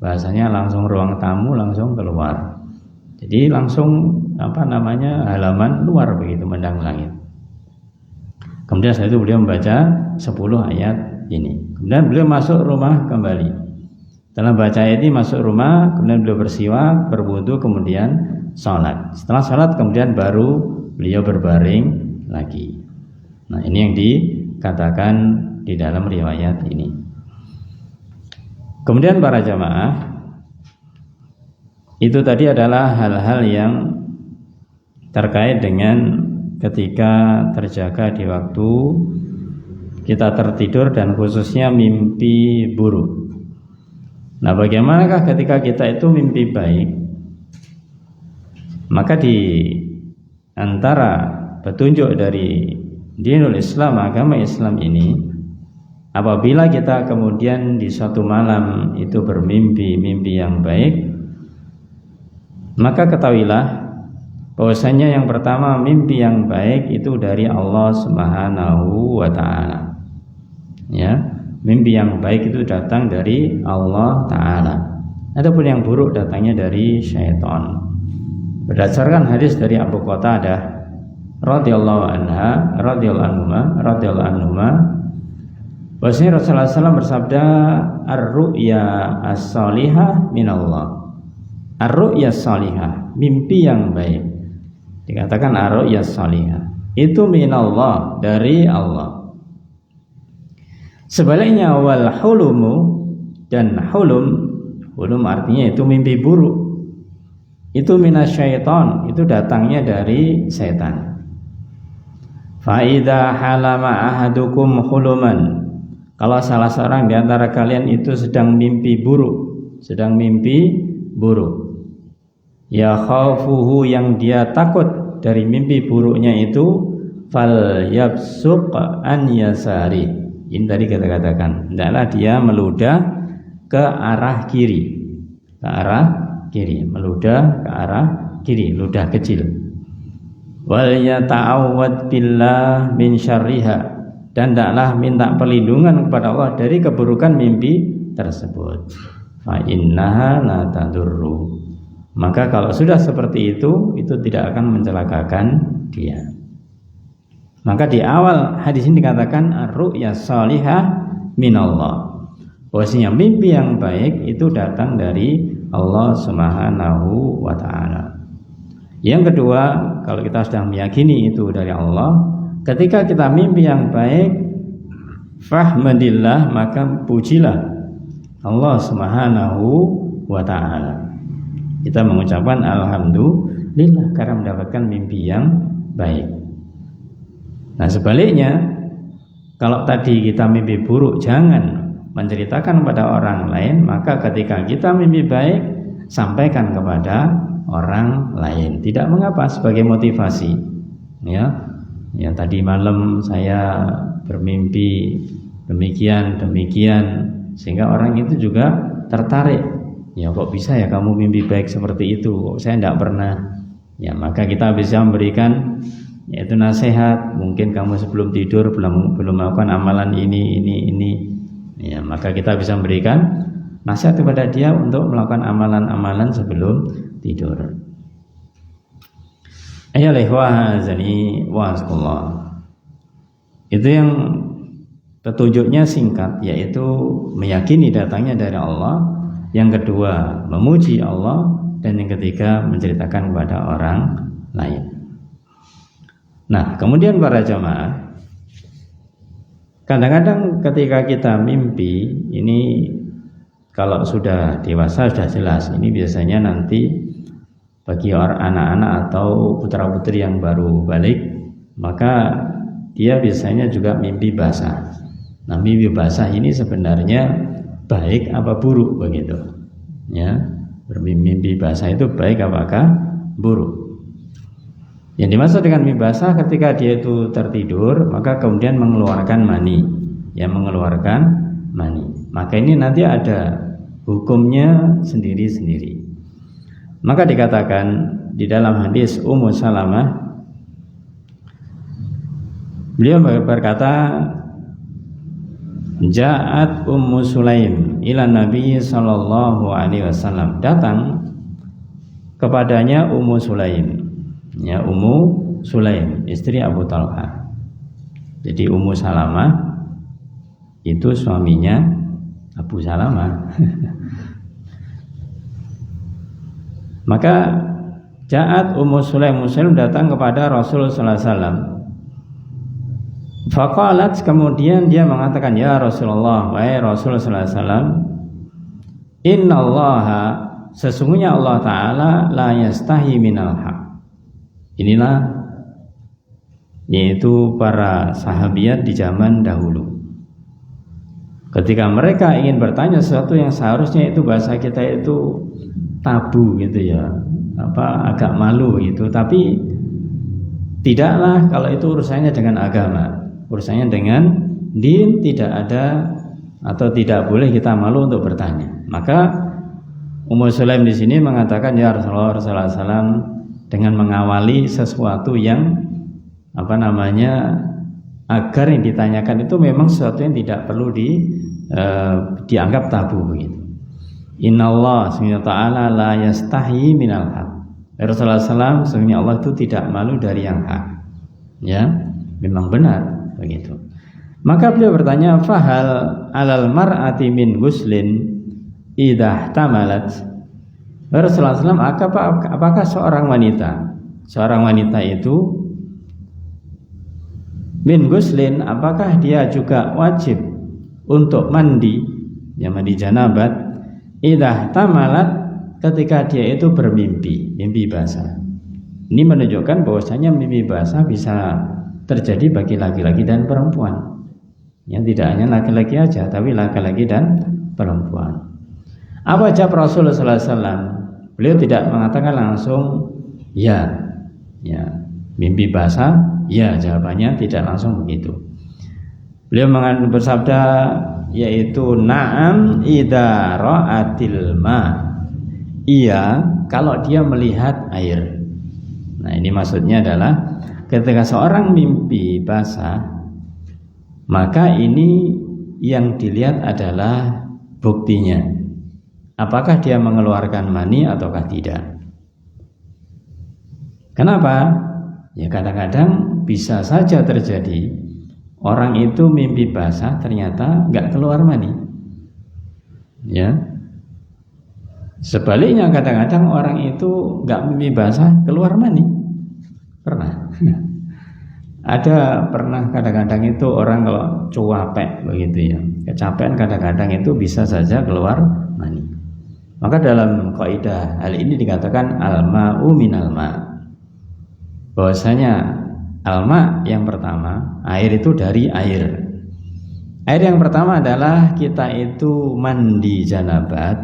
bahasanya langsung ruang tamu, langsung keluar. Jadi langsung halaman luar begitu memandang langit. Kemudian setelah itu beliau membaca 10 ayat ini. Kemudian beliau masuk rumah kembali. Setelah baca ayat ini masuk rumah, kemudian beliau bersiwak, berwudu, kemudian sholat. Setelah sholat kemudian baru beliau berbaring lagi. Nah, ini yang dikatakan di dalam riwayat ini. Kemudian para jamaah, itu tadi adalah hal-hal yang terkait dengan ketika terjaga di waktu kita tertidur dan khususnya mimpi buruk. Nah, bagaimanakah ketika kita itu mimpi baik? Maka di antara petunjuk dari dinul Islam, agama Islam ini, apabila kita kemudian di suatu malam itu bermimpi yang baik, maka ketahuilah bahwasanya yang pertama, mimpi yang baik itu dari Allah Subhanahu wa Ta'ala. Ya, mimpi yang baik itu datang dari Allah Ta'ala. Adapun yang buruk datangnya dari syaitan. Berdasarkan hadis dari Abu Qatadah radhiyallahu anhuma, bahwasanya Rasulullah SAW bersabda, ar-ru'ya as-salihah minallah. Ar-ru'ya as-salihah, mimpi yang baik. Dikatakan ar-ru'ya as-salihah, itu minallah, dari Allah. Sebaliknya wal hulumu, dan hulum artinya itu mimpi buruk, itu minasyaiton, itu datangnya dari setan. Fa idza halama ahadukum huluman, kalau salah seorang di antara kalian itu sedang mimpi buruk, ya khaufuhu, yang dia takut dari mimpi buruknya itu, fal yabsuq an yasari. Ini tadi kita katakan, hendaklah dia meludah ke arah kiri, meludah ke arah kiri, ludah kecil. Wal yata'awwad billah min syarriha, dan hendaklah minta perlindungan kepada Allah dari keburukan mimpi tersebut. Fa innaha la tadurru, maka kalau sudah seperti itu tidak akan mencelakakan dia. Maka di awal hadis ini dikatakan ar-ru'ya salihah minallah, bahwasanya mimpi yang baik itu datang dari Allah Subhanahu wa Ta'ala. Yang kedua, kalau kita sudah meyakini itu dari Allah, ketika kita mimpi yang baik, fahmadillah, maka pujilah Allah Subhanahu wa Ta'ala. Kita mengucapkan alhamdulillah karena mendapatkan mimpi yang baik. Nah, sebaliknya, kalau tadi kita mimpi buruk, jangan menceritakan kepada orang lain, maka ketika kita mimpi baik, sampaikan kepada orang lain. Tidak mengapa, sebagai motivasi. Ya, tadi malam saya bermimpi demikian, sehingga orang itu juga tertarik. Ya, kok bisa ya kamu mimpi baik seperti itu? Kok saya tidak pernah? Ya, maka kita bisa memberikan yaitu nasihat. Mungkin kamu sebelum tidur belum melakukan amalan ini. Ya, maka kita bisa memberikan nasihat kepada dia untuk melakukan amalan-amalan sebelum tidur. Itu yang petunjuknya singkat, yaitu meyakini datangnya dari Allah. Yang kedua, memuji Allah. Dan yang ketiga, menceritakan kepada orang lain. Nah, kemudian para jamaah, kadang-kadang ketika kita mimpi, ini kalau sudah dewasa sudah jelas, ini biasanya nanti bagi orang anak-anak atau putra-putri yang baru balik, maka dia biasanya juga mimpi basah. Nah, mimpi basah ini sebenarnya baik apa buruk begitu? Ya, bermimpi basah itu baik apakah buruk? Yang dimaksud dengan mimpi basah ketika dia itu tertidur, maka kemudian mengeluarkan mani, Maka ini nanti ada hukumnya sendiri-sendiri. Maka dikatakan di dalam hadis Ummu Salamah, beliau berkata, Ja'at Ummu Sulaim ila Nabi sallallahu alaihi wasallam. Datang kepadanya Ummu Sulaim. Ya, Ummu Sulaim, istri Abu Talha. Jadi Ummu Salamah itu suaminya Abu Salamah. Maka Ja'at Ummu Sulaim, datang kepada Rasul sallallahu alaihi wasallam. Faqalat, kemudian dia mengatakan, ya Rasulullah, wahai Rasul sallallahu alaihi wasallam, innallaha, sesungguhnya Allah Ta'ala la yastahi minal haq. Inilah yaitu para sahabiat di zaman dahulu. Ketika mereka ingin bertanya sesuatu yang seharusnya itu bahasa kita itu tabu gitu ya, agak malu gitu, tapi tidaklah kalau itu urusannya dengan agama. Urusannya dengan din, tidak ada atau tidak boleh kita malu untuk bertanya. Maka Ummu Sulaim di sini mengatakan, ya Rasulullah SAW, dengan mengawali sesuatu yang agar yang ditanyakan itu memang sesuatu yang tidak perlu dianggap tabu begitu. Innallah subhanahu wa ta'ala la yastahi minal haq. Rasulullah SAW, sesungguhnya Allah itu tidak malu dari yang hak. Ya, memang benar begitu. Maka beliau bertanya, fahal alal mar'ati min guslin idah tamalat. Rasulullah SAW, apakah seorang wanita itu min guslin, apakah dia juga wajib untuk mandi, mandi janabat, idah tamalat, ketika dia itu bermimpi, mimpi basah. Ini menunjukkan bahwasanya mimpi basah bisa terjadi bagi laki-laki dan perempuan. Yang tidak hanya laki-laki aja, tapi laki-laki dan perempuan. Apa jawab Rasulullah SAW? Beliau tidak mengatakan langsung ya, mimpi basah, ya, jawabannya tidak langsung begitu. Beliau bersabda, yaitu na'am idza ra'atil ma. Iya, kalau dia melihat air. Nah, ini maksudnya adalah ketika seorang mimpi basah, maka ini yang dilihat adalah buktinya. Apakah dia mengeluarkan mani ataukah tidak? Kenapa? Ya, kadang-kadang bisa saja terjadi orang itu mimpi basah ternyata nggak keluar mani. Ya. Sebaliknya kadang-kadang orang itu nggak mimpi basah keluar mani. Pernah. Ada pernah kadang-kadang itu orang kalau cuapek begitu ya, kecapean kadang-kadang itu bisa saja keluar mani. Maka dalam kaidah hal ini dikatakan al-ma'u minal ma'. Bahwasanya al-ma' yang pertama, air itu dari air. Air yang pertama adalah kita itu mandi janabat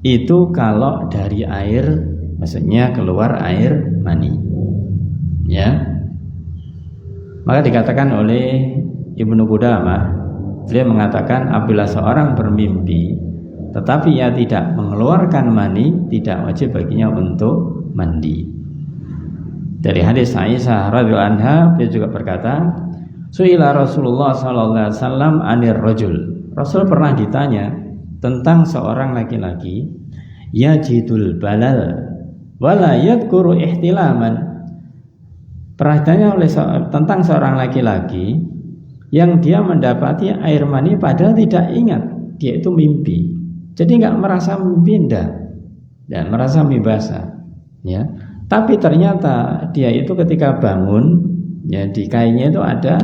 itu kalau dari air, maksudnya keluar air mani. Ya. Maka dikatakan oleh Ibnu Qudamah, dia mengatakan apabila seorang bermimpi tetapi ia tidak mengeluarkan mani, tidak wajib baginya untuk mandi. Dari hadis Aisyah radhiyallahu anha, dia juga berkata, Su'ila Rasulullah sallallahu alaihi wasallam anir rajul. Rasul pernah ditanya tentang seorang laki-laki yajidul balal wala yadhkuru ihtilaman. Pernah ditanya tentang seorang laki-laki yang dia mendapati air mani padahal tidak ingat, dia itu mimpi. Jadi enggak merasa mimpi dan merasa mimpi basah, ya. Tapi ternyata dia itu ketika bangun, ya di kainnya itu ada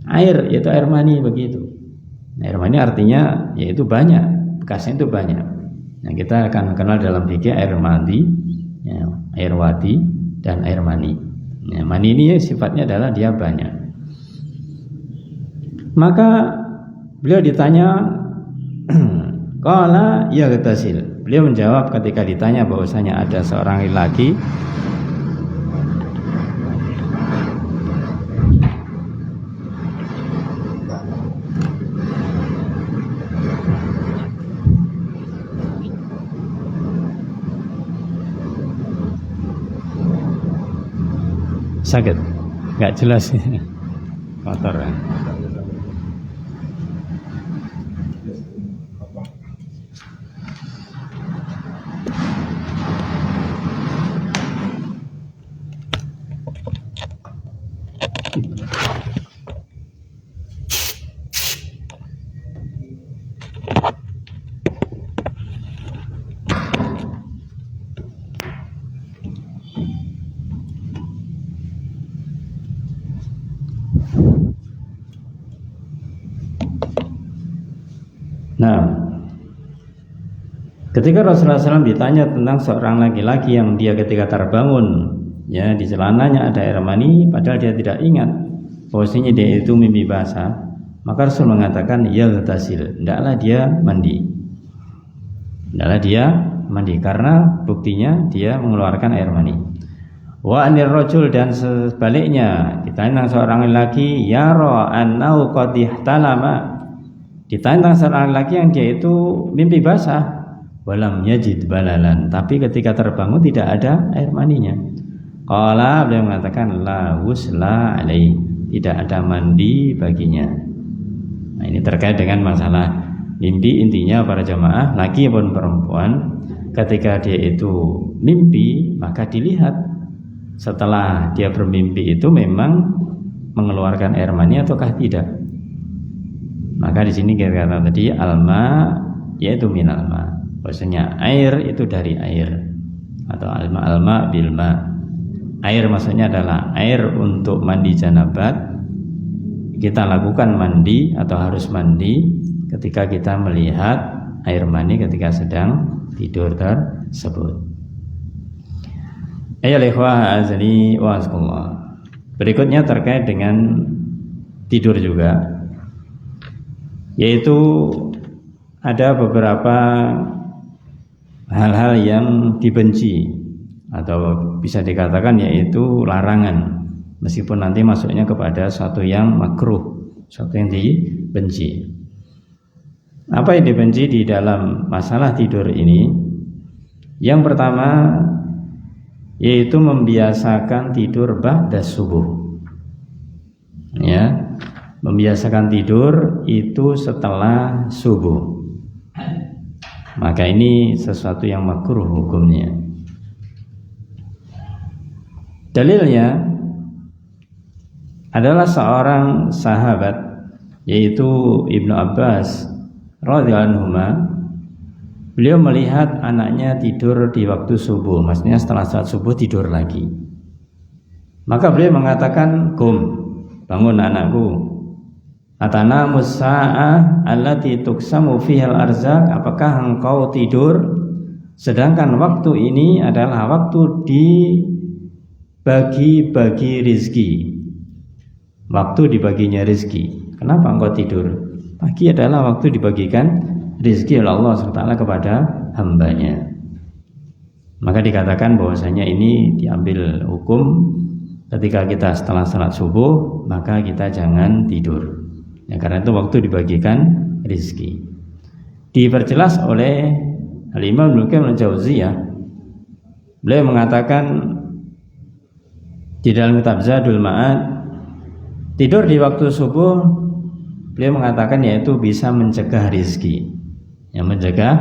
air, yaitu air mani begitu. Air mani artinya yaitu banyak, bekasnya itu banyak. Nah, kita akan kenal dalam fikih air mandi, ya, air wadi dan air mani. Ya, mani ini sifatnya adalah dia banyak. Maka beliau ditanya, qala yaghtasil. Beliau menjawab ketika ditanya bahwasanya ada seorang laki sakit, nggak jelas kotor ya. Nah, ketika Rasulullah SAW ditanya tentang seorang laki-laki yang dia ketika terbangun, ya di celananya ada air mani, padahal dia tidak ingat posisinya dia itu mimpi basah, maka Rasul mengatakan yaghtasil, hendaklah dia mandi, karena buktinya dia mengeluarkan air mani. Wa anir rajul, dan sebaliknya ditanya tentang seorang laki yara annau qad ihtalama, ditanya tentang seorang laki yang dia itu mimpi basah, walam yajid balalan, tapi ketika terbangun tidak ada air maninya. Qala, beliau mengatakan la wusla alaihi, tidak ada mandi baginya. Nah, ini terkait dengan masalah mimpi. Intinya para jamaah, laki maupun perempuan, ketika dia itu mimpi maka dilihat setelah dia bermimpi itu memang mengeluarkan air mani ataukah tidak. Maka di sini kita kata tadi alma yaitu minal ma, maksudnya air itu dari air, atau alma bilma. Air maksudnya adalah air untuk mandi janabat. Kita lakukan mandi atau harus mandi ketika kita melihat air mani ketika sedang tidur tersebut. Ayo ikhwah azani wa azkullah. Berikutnya terkait dengan tidur juga, yaitu ada beberapa hal-hal yang dibenci atau bisa dikatakan yaitu larangan, meskipun nanti masuknya kepada suatu yang makruh, suatu yang dibenci. Apa yang dibenci di dalam masalah tidur ini? Yang pertama yaitu membiasakan tidur ba'da subuh. Ya, membiasakan tidur itu setelah subuh. Maka ini sesuatu yang makruh hukumnya. Dalilnya adalah seorang sahabat yaitu Ibnu Abbas radhiyallahu anhuma. Beliau melihat anaknya tidur di waktu subuh, maksudnya setelah saat subuh tidur lagi. Maka beliau mengatakan, "Qum, bangun anakku. Atanamu sa'ah allati tuqsamu fihal arzaq, apakah engkau tidur sedangkan waktu ini adalah waktu dibagi-bagi rizki, waktu dibaginya rizki. Kenapa engkau tidur?" Pagi adalah waktu dibagikan rezeki oleh Allah SWT kepada hambanya. Maka dikatakan bahwasanya ini diambil hukum ketika kita setelah salat subuh, maka kita jangan tidur. Ya, karena itu waktu dibagikan rezeki. Diperjelas oleh Al-Imam Ibnu Qayyim Al-Jauziyah. Beliau mengatakan di dalam kitab Zadul Ma'ad, tidur di waktu subuh, beliau mengatakan yaitu bisa mencegah rezeki. Yang mencegah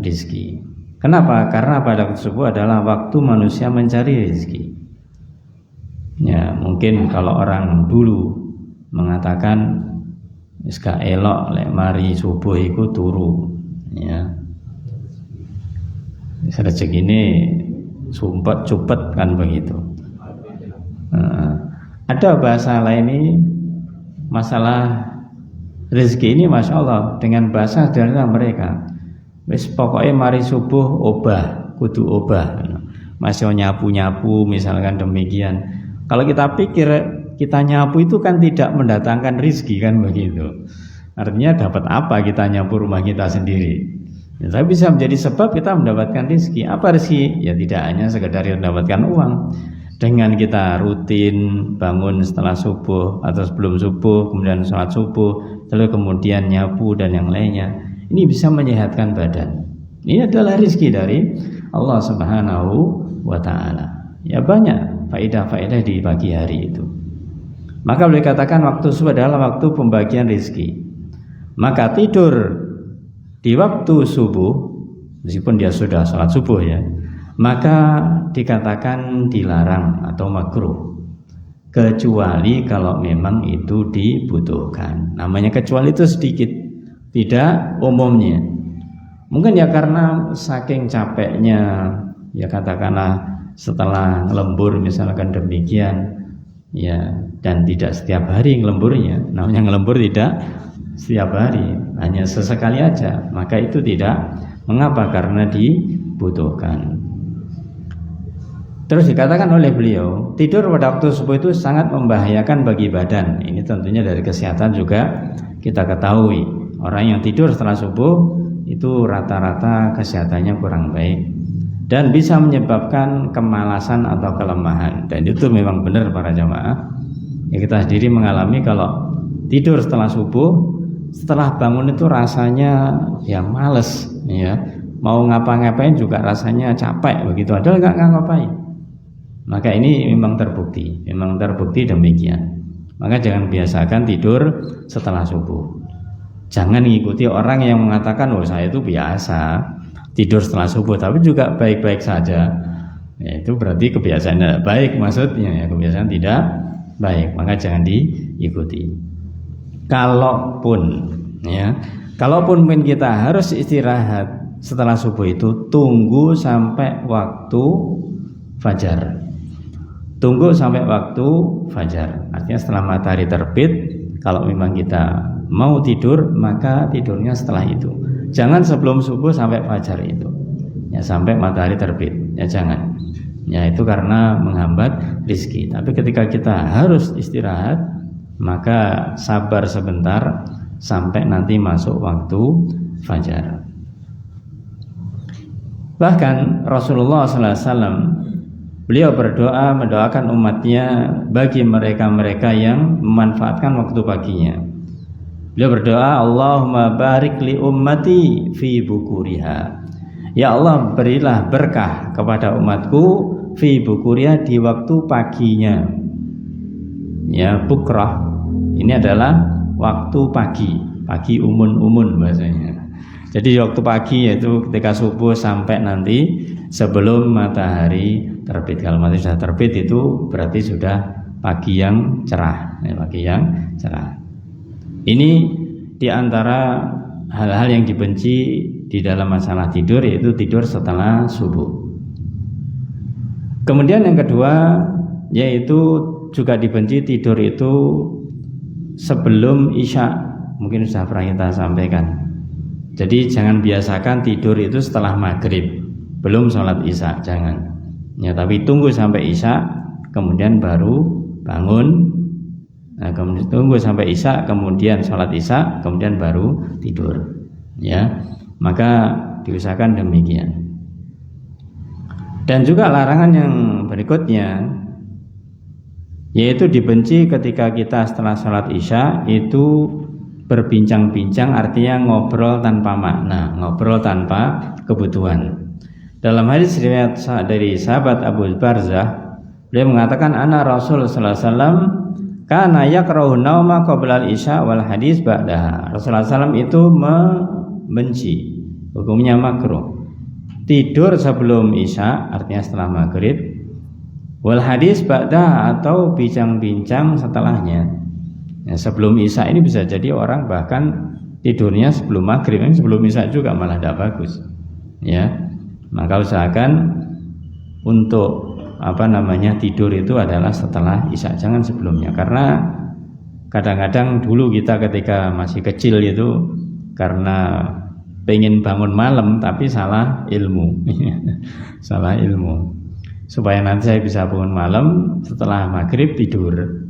rezeki. Kenapa? Karena pada waktu subuh adalah waktu manusia mencari rezeki. Ya, mungkin kalau orang dulu mengatakan wis gak elok lek mari subuh iku turu, ya. Rezekine sumpet cupet kan begitu. Ada bahasa lain ini masalah rezeki ini, masya Allah, dengan bahasa sederhana mereka. Wis pokoknya mari subuh obah, kudu obah. Masih nyapu-nyapu misalkan demikian. Kalau kita pikir kita nyapu itu kan tidak mendatangkan rezeki kan begitu. Artinya dapat apa kita nyapu rumah kita sendiri? Ya, tapi bisa menjadi sebab kita mendapatkan rezeki. Apa rezeki? Ya tidak hanya sekedar mendapatkan uang. Dengan kita rutin bangun setelah subuh atau sebelum subuh, kemudian sholat subuh, lalu kemudian nyapu dan yang lainnya. Ini bisa menyehatkan badan. Ini adalah rezeki dari Allah Subhanahu wa Ta'ala. Ya, banyak faedah-faedah di pagi hari itu. Maka boleh katakan waktu subuh adalah waktu pembagian rezeki. Maka tidur di waktu subuh, meskipun dia sudah sholat subuh ya, maka dikatakan dilarang atau makruh, kecuali kalau memang itu dibutuhkan. Namanya kecuali itu sedikit, tidak umumnya. Mungkin ya karena saking capeknya, ya katakanlah setelah lembur misalkan demikian, ya, dan tidak setiap hari ngelemburnya. Namanya ngelembur tidak setiap hari, hanya sesekali aja, maka itu tidak mengapa karena dibutuhkan. Terus dikatakan oleh beliau, tidur pada waktu subuh itu sangat membahayakan bagi badan. Ini tentunya dari kesehatan juga kita ketahui. Orang yang tidur setelah subuh itu rata-rata kesehatannya kurang baik dan bisa menyebabkan kemalasan atau kelemahan. Dan itu memang benar para jamaah. Ya, kita sendiri mengalami kalau tidur setelah subuh, setelah bangun itu rasanya ya males, ya. Mau ngapa-ngapain juga rasanya capek begitu. Padahal nggak ngapain. Maka ini memang terbukti demikian. Maka jangan biasakan tidur setelah subuh. Jangan mengikuti orang yang mengatakan, oh saya itu biasa tidur setelah subuh, tapi juga baik-baik saja. Ya, itu berarti kebiasaan tidak baik maksudnya, ya, kebiasaan tidak baik. Maka jangan diikuti. Kalaupun mungkin kita harus istirahat setelah subuh itu, tunggu sampai waktu fajar. Tunggu sampai waktu fajar. Artinya setelah matahari terbit. Kalau memang kita mau tidur, maka tidurnya setelah itu. Jangan sebelum subuh sampai fajar itu. Ya, sampai matahari terbit. Ya jangan. Ya itu karena menghambat rezeki. Tapi ketika kita harus istirahat, maka sabar sebentar sampai nanti masuk waktu fajar. Bahkan Rasulullah SAW beliau berdoa mendoakan umatnya bagi mereka-mereka yang memanfaatkan waktu paginya. Beliau berdoa, Allahumma barik li ummati fi bukuriha. Ya Allah, berilah berkah kepada umatku fi bukuriha, di waktu paginya. Ya, bukrah ini adalah waktu pagi umun bahasanya. Jadi waktu pagi yaitu ketika subuh sampai nanti sebelum matahari terbit. Kalau matahari sudah terbit itu berarti sudah pagi yang cerah, pagi yang cerah. Ini diantara hal-hal yang dibenci di dalam masalah tidur, yaitu tidur setelah subuh. Kemudian yang kedua yaitu juga dibenci tidur itu sebelum isya. Mungkin sudah pernah kita sampaikan. Jadi jangan biasakan tidur itu setelah maghrib, belum sholat isya, jangan. Ya, tapi tunggu sampai isya, kemudian baru bangun Nah, kemudian tunggu sampai isya, kemudian sholat isya, kemudian baru tidur. Ya, maka diusahakan demikian. Dan juga larangan yang berikutnya, yaitu dibenci ketika kita setelah sholat isya itu berbincang-bincang, artinya ngobrol tanpa makna, ngobrol tanpa kebutuhan. Dalam hadis riwayat dari sahabat Abu Barzah, beliau mengatakan, ana Rasul sallallahu alaihi wasallam kana yakrahu nauma qabla al-isya wal hadis ba'daha. Rasulullah SAW itu membenci, hukumnya makruh, tidur sebelum isya, artinya setelah maghrib, wal hadis ba'daha, atau bincang-bincang setelahnya. Ya, sebelum isya ini bisa jadi orang bahkan tidurnya sebelum maghrib, sebelum isya juga malah tidak bagus. Ya, maka usahakan untuk tidur itu adalah setelah isya, jangan sebelumnya. Karena kadang-kadang dulu kita ketika masih kecil itu karena pengen bangun malam tapi salah ilmu salah ilmu, supaya nanti saya bisa bangun malam setelah maghrib tidur,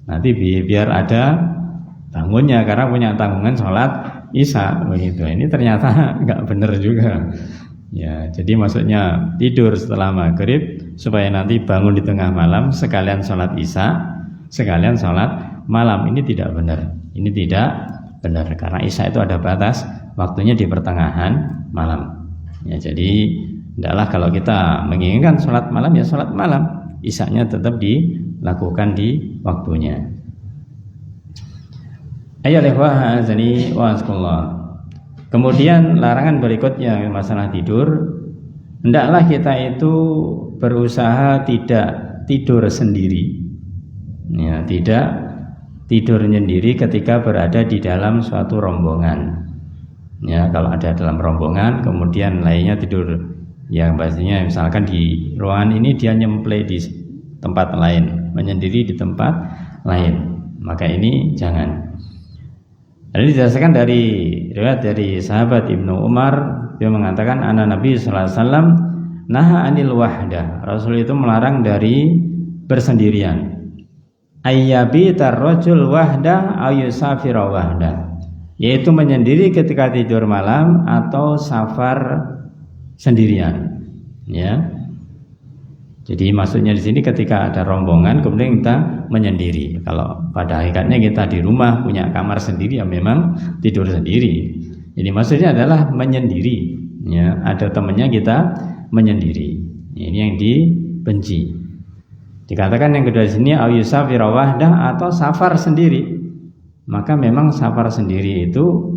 nanti biar ada bangunnya karena punya tanggungan sholat isya begitu. Ini ternyata nggak benar juga. Ya, jadi maksudnya tidur setelah maghrib supaya nanti bangun di tengah malam sekalian sholat isya, sekalian sholat malam. Ini tidak benar. Ini tidak benar karena isya itu ada batas waktunya di pertengahan malam. Ya, jadi tidaklah kalau kita menginginkan sholat malam ya sholat malam, isyanya tetap dilakukan di waktunya. Ayo lewah azani wa asqallah. Kemudian larangan berikutnya masalah tidur, hendaklah kita itu berusaha tidak tidur sendiri. Ya, tidak tidur sendiri ketika berada di dalam suatu rombongan. Ya, kalau ada dalam rombongan kemudian lainnya tidur, ya pastinya misalkan di ruangan ini dia nyemplung di tempat lain, menyendiri di tempat lain, maka ini jangan. Ini dijelaskan dari riwayat dari sahabat Ibnu Umar, dia mengatakan anna Nabi sallallahu alaihi wasallam naha anil wahdah. Rasul itu melarang dari bersendirian. Ayyabita rajul wahdah aw yusafira wahdah, yaitu menyendiri ketika tidur malam atau safar sendirian. Ya. Jadi maksudnya di sini ketika ada rombongan kemudian kita menyendiri. Kalau pada hakikatnya kita di rumah punya kamar sendiri ya memang tidur sendiri. Jadi maksudnya adalah menyendiri. Ya, ada temannya kita menyendiri. Ini yang dibenci. Dikatakan yang kedua di sini au yusafira wahdah, atau safar sendiri. Maka memang safar sendiri itu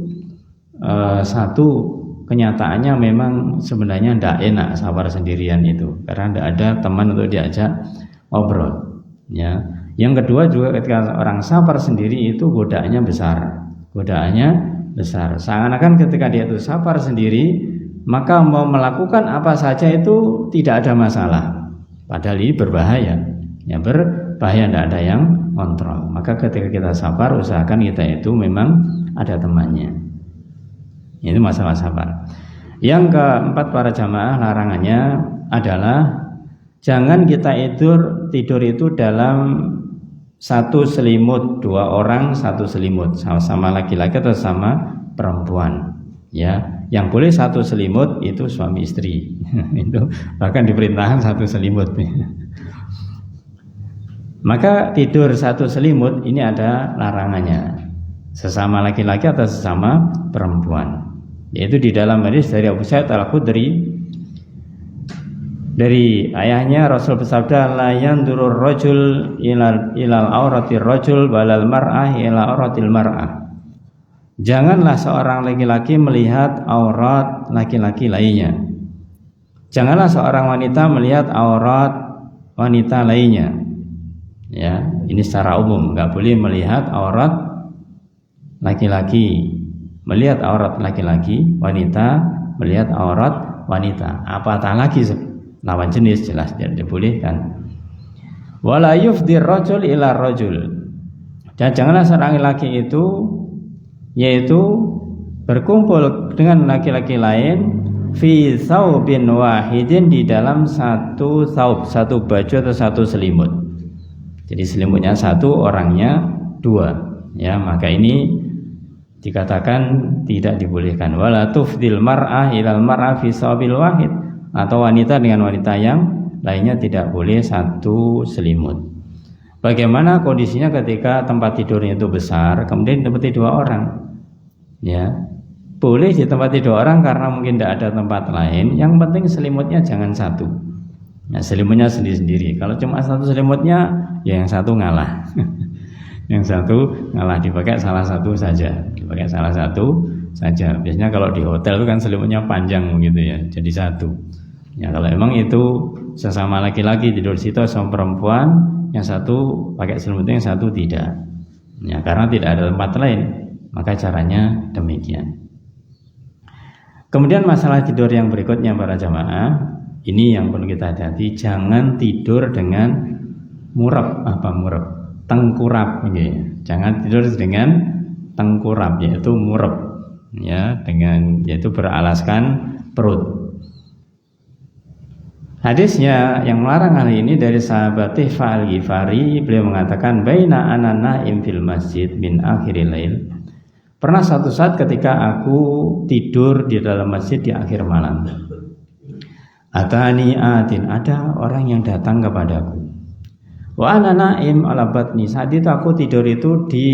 satu kenyataannya memang sebenarnya tidak enak safar sendirian itu karena tidak ada teman untuk diajak ngobrol. Ya. Yang kedua juga ketika orang safar sendiri itu godaannya besar. Seakan-akan ketika dia itu safar sendiri maka mau melakukan apa saja itu tidak ada masalah. Padahal ini berbahaya. Ya, berbahaya, tidak ada yang kontrol. Maka ketika kita safar usahakan kita itu memang ada temannya. Itu masalah safar. Yang keempat para jamaah, larangannya adalah jangan kita tidur itu dalam satu selimut, dua orang satu selimut, sama laki-laki atau sama perempuan. Ya, yang boleh satu selimut itu suami istri. Itu bahkan diperintahkan satu selimut. Maka tidur satu selimut ini ada larangannya, sesama laki-laki atau sesama perempuan. Yaitu di dalam hadis dari Abu Sa'id Al-Khudri, dari ayahnya Rasul bersabda, la yandurur rajul ilal auratir rajul walal mar'ah ila auratil mar'ah. Janganlah seorang laki-laki melihat aurat laki-laki lainnya. Janganlah seorang wanita melihat aurat wanita lainnya. Ya, ini secara umum, enggak boleh melihat aurat laki-laki. Melihat aurat laki-laki, wanita melihat aurat wanita. Apatah lagi lawan jenis jelas tidak dibolehkan. Wala yufdir rajul ila rajul. Dan janganlah seorang laki itu yaitu berkumpul dengan laki-laki lain fi thawbin wahidin, di dalam satu thawb, satu baju atau satu selimut. Jadi selimutnya satu, orangnya 2, ya, maka ini dikatakan tidak dibolehkan. Wala tufdil mar'ah ilal mar'ah fi sabil wahid, atau wanita dengan wanita yang lainnya tidak boleh satu selimut. Bagaimana kondisinya ketika tempat tidurnya itu besar, kemudian ditempati 2 orang? Ya, boleh ditempati 2 orang karena mungkin tidak ada tempat lain. Yang penting selimutnya jangan satu. Nah, selimutnya sendiri-sendiri. Kalau cuma satu selimutnya, ya yang satu ngalah. Yang satu ngalah, dipakai salah satu saja. Biasanya kalau di hotel itu kan selimutnya panjang gitu ya, jadi satu. Ya, kalau emang itu sesama laki-laki tidur situ sama perempuan, yang satu pakai selimutnya, yang satu tidak. Ya, karena tidak ada tempat lain, maka caranya demikian. Kemudian masalah tidur yang berikutnya para jamaah, ini yang perlu kita hati-hati, jangan tidur dengan tengkurap, ya. Jangan tidur dengan tengkurap, yaitu murab, ya, yaitu beralaskan perut. Hadisnya yang melarang hal ini dari sahabat Tifah Al-Ghifari, beliau mengatakan, baina ana naim fil masjid min akhiril lail. Pernah satu saat ketika aku tidur di dalam masjid di akhir malam. Atani atin, ada orang yang datang kepadaku. Wa ana naim ala batni, saat itu aku tidur itu di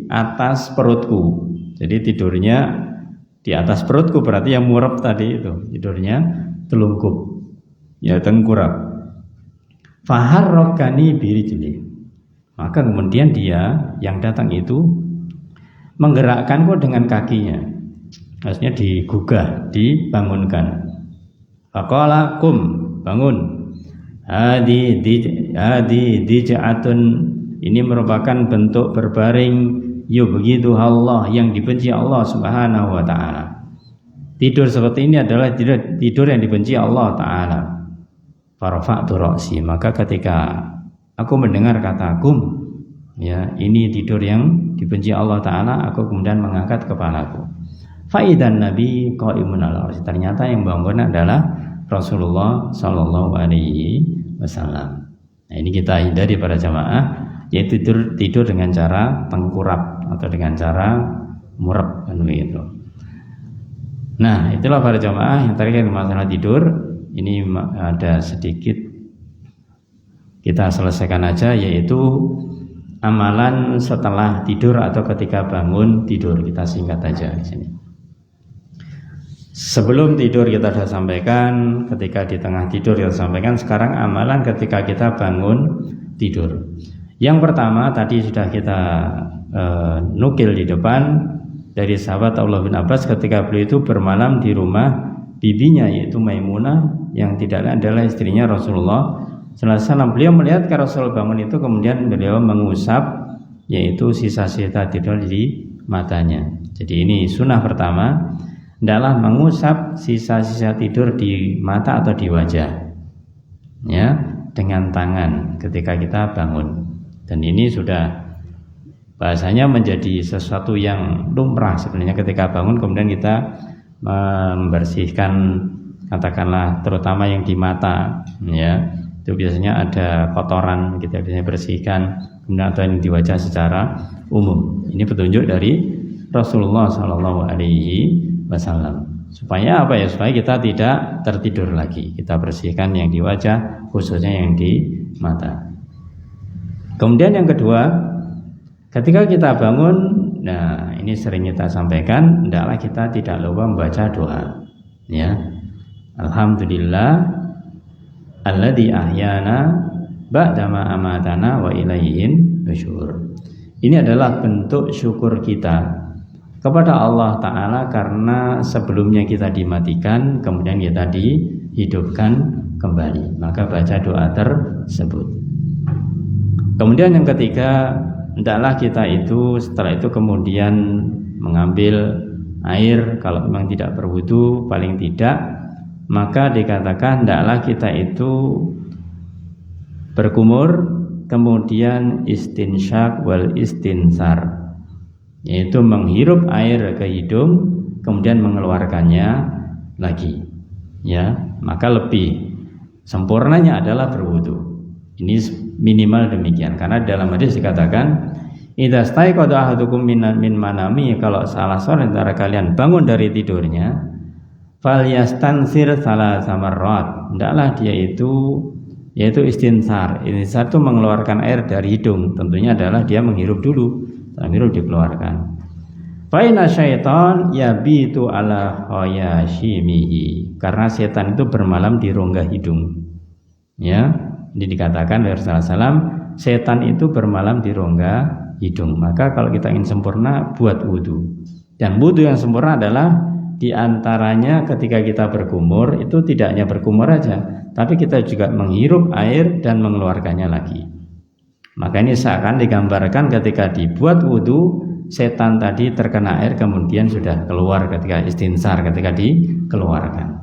atas perutku. Jadi tidurnya di atas perutku, berarti yang murab tadi itu tidurnya telungkup, ya, tengkurap. Faharrokani birijli, maka kemudian dia yang datang itu menggerakkanku dengan kakinya, maksudnya digugah, dibangunkan. Faqala kum, bangun. Hadi dija'atun, ini merupakan bentuk berbaring yubghidu Allah, yang dibenci Allah Subhanahu wa taala. Tidur seperti ini adalah tidur yang dibenci Allah taala. Farafa'tu ra'si, maka ketika aku mendengar kata kum, ya, ini tidur yang dibenci Allah taala, aku kemudian mengangkat kepalaku. Faidan Nabi qaimun ala arsy, ternyata yang bangun adalah Rasulullah sallallahu alaihi wasallam. Nah, ini kita hindari para jamaah, yaitu tidur dengan cara tengkurap atau dengan cara murab, kan begitu. Nah, itulah para jamaah yang terkait dengan masalah tidur. Ini ada sedikit kita selesaikan aja, yaitu amalan setelah tidur atau ketika bangun tidur, kita singkat aja di sini. Sebelum tidur kita sudah sampaikan, ketika di tengah tidur kita sampaikan, sekarang amalan ketika kita bangun tidur. Yang pertama tadi sudah kita nukil di depan dari sahabat Abdullah bin Abbas ketika beliau itu bermalam di rumah bibinya, yaitu Maimunah, yang tidak lain adalah istrinya Rasulullah sallallahu alaihi wasallam. Beliau melihat ke Rasul bangun itu, kemudian beliau mengusap, yaitu sisa-sisa tidur di matanya. Jadi ini sunnah pertama, adalah mengusap sisa-sisa tidur di mata atau di wajah, ya, dengan tangan ketika kita bangun. Dan ini sudah bahasanya menjadi sesuatu yang lumrah sebenarnya, ketika bangun kemudian kita membersihkan, katakanlah terutama yang di mata, ya, itu biasanya ada kotoran, kita biasanya bersihkan, kemudian atau yang di wajah secara umum. Ini petunjuk dari Rasulullah Sallallahu Alaihi Wasallam. Supaya apa ya? Supaya kita tidak tertidur lagi. Kita bersihkan yang di wajah, khususnya yang di mata. Kemudian yang kedua, ketika kita bangun, nah ini sering kita sampaikan, hendaklah kita tidak lupa membaca doa, ya. Alhamdulillah alladzi ahyana ba'dama amatana wa ilaihin nusyur. Ini adalah bentuk syukur kita kepada Allah Ta'ala karena sebelumnya kita dimatikan, kemudian kita dihidupkan kembali. Maka baca doa tersebut. Kemudian yang ketiga, hendaklah kita itu setelah itu kemudian mengambil air, kalau memang tidak berwudu paling tidak, maka dikatakan hendaklah kita itu berkumur, kemudian istinsyak wal istinsar, yaitu menghirup air ke hidung kemudian mengeluarkannya lagi, ya. Maka lebih sempurnanya adalah berwudu. Ini minimal demikian, karena dalam hadis dikatakan Idza staiqadha ahadukum min manami, kalau salah seorang antara kalian bangun dari tidurnya, falyastansir salasa marrat, hendaklah dia itu yaitu istinsar. Istinsar itu mengeluarkan air dari hidung, tentunya adalah dia menghirup dulu, setelah menghirup dikeluarkan. Fa inna syaitan yabitu ala khayashimihi, karena setan itu bermalam di rongga hidung. Ya, ini dikatakan oleh Rasulullah SAW, setan itu bermalam di rongga hidung. Maka kalau kita ingin sempurna, buat wudu. Dan wudu yang sempurna adalah diantaranya ketika kita berkumur, itu tidak hanya berkumur aja, tapi kita juga menghirup air dan mengeluarkannya lagi. Maka ini seakan digambarkan ketika dibuat wudu, setan tadi terkena air kemudian sudah keluar ketika istinsar, ketika dikeluarkan.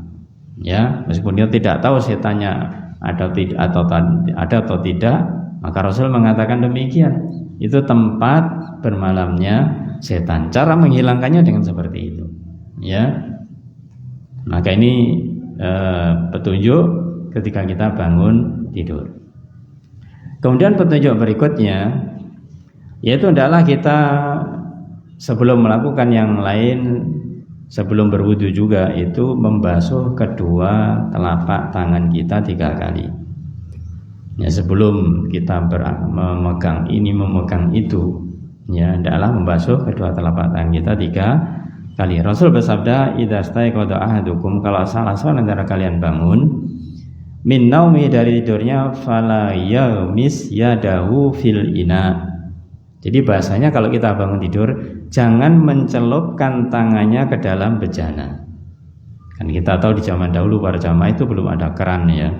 Ya, meskipun dia tidak tahu setannya ada atau tidak, maka Rasul mengatakan demikian. Itu tempat bermalamnya setan. Cara menghilangkannya dengan seperti itu. Ya, maka ini petunjuk ketika kita bangun tidur. Kemudian petunjuk berikutnya, yaitu adalah kita sebelum melakukan yang lain, sebelum berwudu juga, itu membasuh kedua telapak tangan kita 3 kali. Ya, sebelum kita memegang ini memegang itu, ya, hendaklah membasuh kedua telapak tangan kita 3 kali. Rasul bersabda, idza staiqadha ahadukum, kalau salah seorang antara kalian bangun min naumi, dari tidurnya, fala yamis yadahu fil ina. Jadi bahasanya kalau kita bangun tidur, jangan mencelupkan tangannya ke dalam bejana. Kan kita tahu di zaman dahulu para jamaah itu belum ada keran, ya.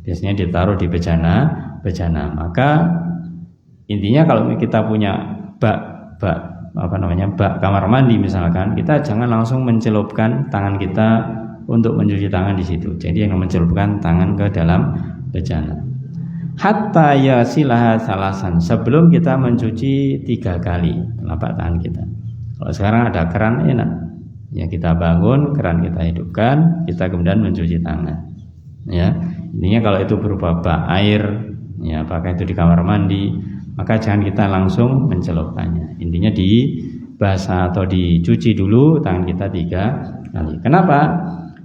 Biasanya ditaruh di bejana. Maka intinya kalau kita punya bak kamar mandi misalkan, kita jangan langsung mencelupkan tangan kita untuk mencuci tangan di situ. Jadi yang mencelupkan tangan ke dalam bejana. Hatta yasilaha salasan, sebelum kita mencuci 3 kali telapak tangan kita. Kalau sekarang ada keran, enak. Ya, kita bangun, keran kita hidupkan, kita kemudian mencuci tangan. Ya, intinya kalau itu berupa bak air, ya, apakah itu di kamar mandi, maka jangan kita langsung mencelupkannya. Intinya dibasah atau dicuci dulu tangan kita 3 kali. Kenapa?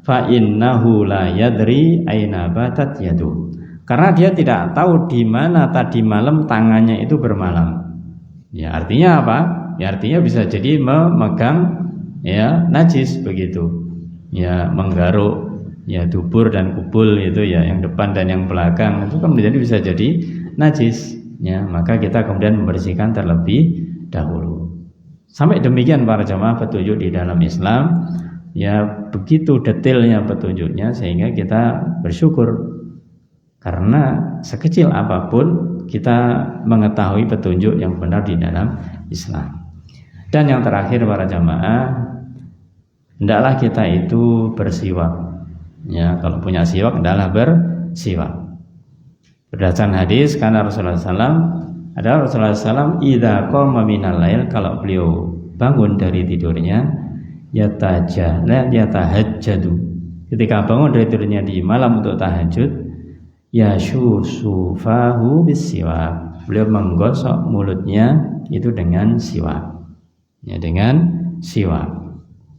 Fa innahu la yadri aina batat yadu. Karena dia tidak tahu di mana tadi malam tangannya itu bermalam. Ya, artinya apa? Ya, artinya bisa jadi memegang, ya, najis begitu. Ya, menggaruk, ya, dubur dan kubul itu, ya, yang depan dan yang belakang itu kan bisa jadi najis. Ya, maka kita kemudian membersihkan terlebih dahulu. Sampai demikian para jamaah petunjuk di dalam Islam. Ya, begitu detailnya petunjuknya sehingga kita bersyukur. Karena sekecil apapun kita mengetahui petunjuk yang benar di dalam Islam. Dan yang terakhir para jamaah, hendaklah kita itu bersiwak. Ya, kalau punya siwak, hendaklah bersiwak. Berdasarkan hadis, karena Rasulullah SAW idza qama minal lail, kalau beliau bangun dari tidurnya, yatahajjadu, ketika bangun dari tidurnya di malam untuk tahajud, yashusufahu bisiwak, beliau menggosok mulutnya itu dengan siwak. Ya, dengan siwak.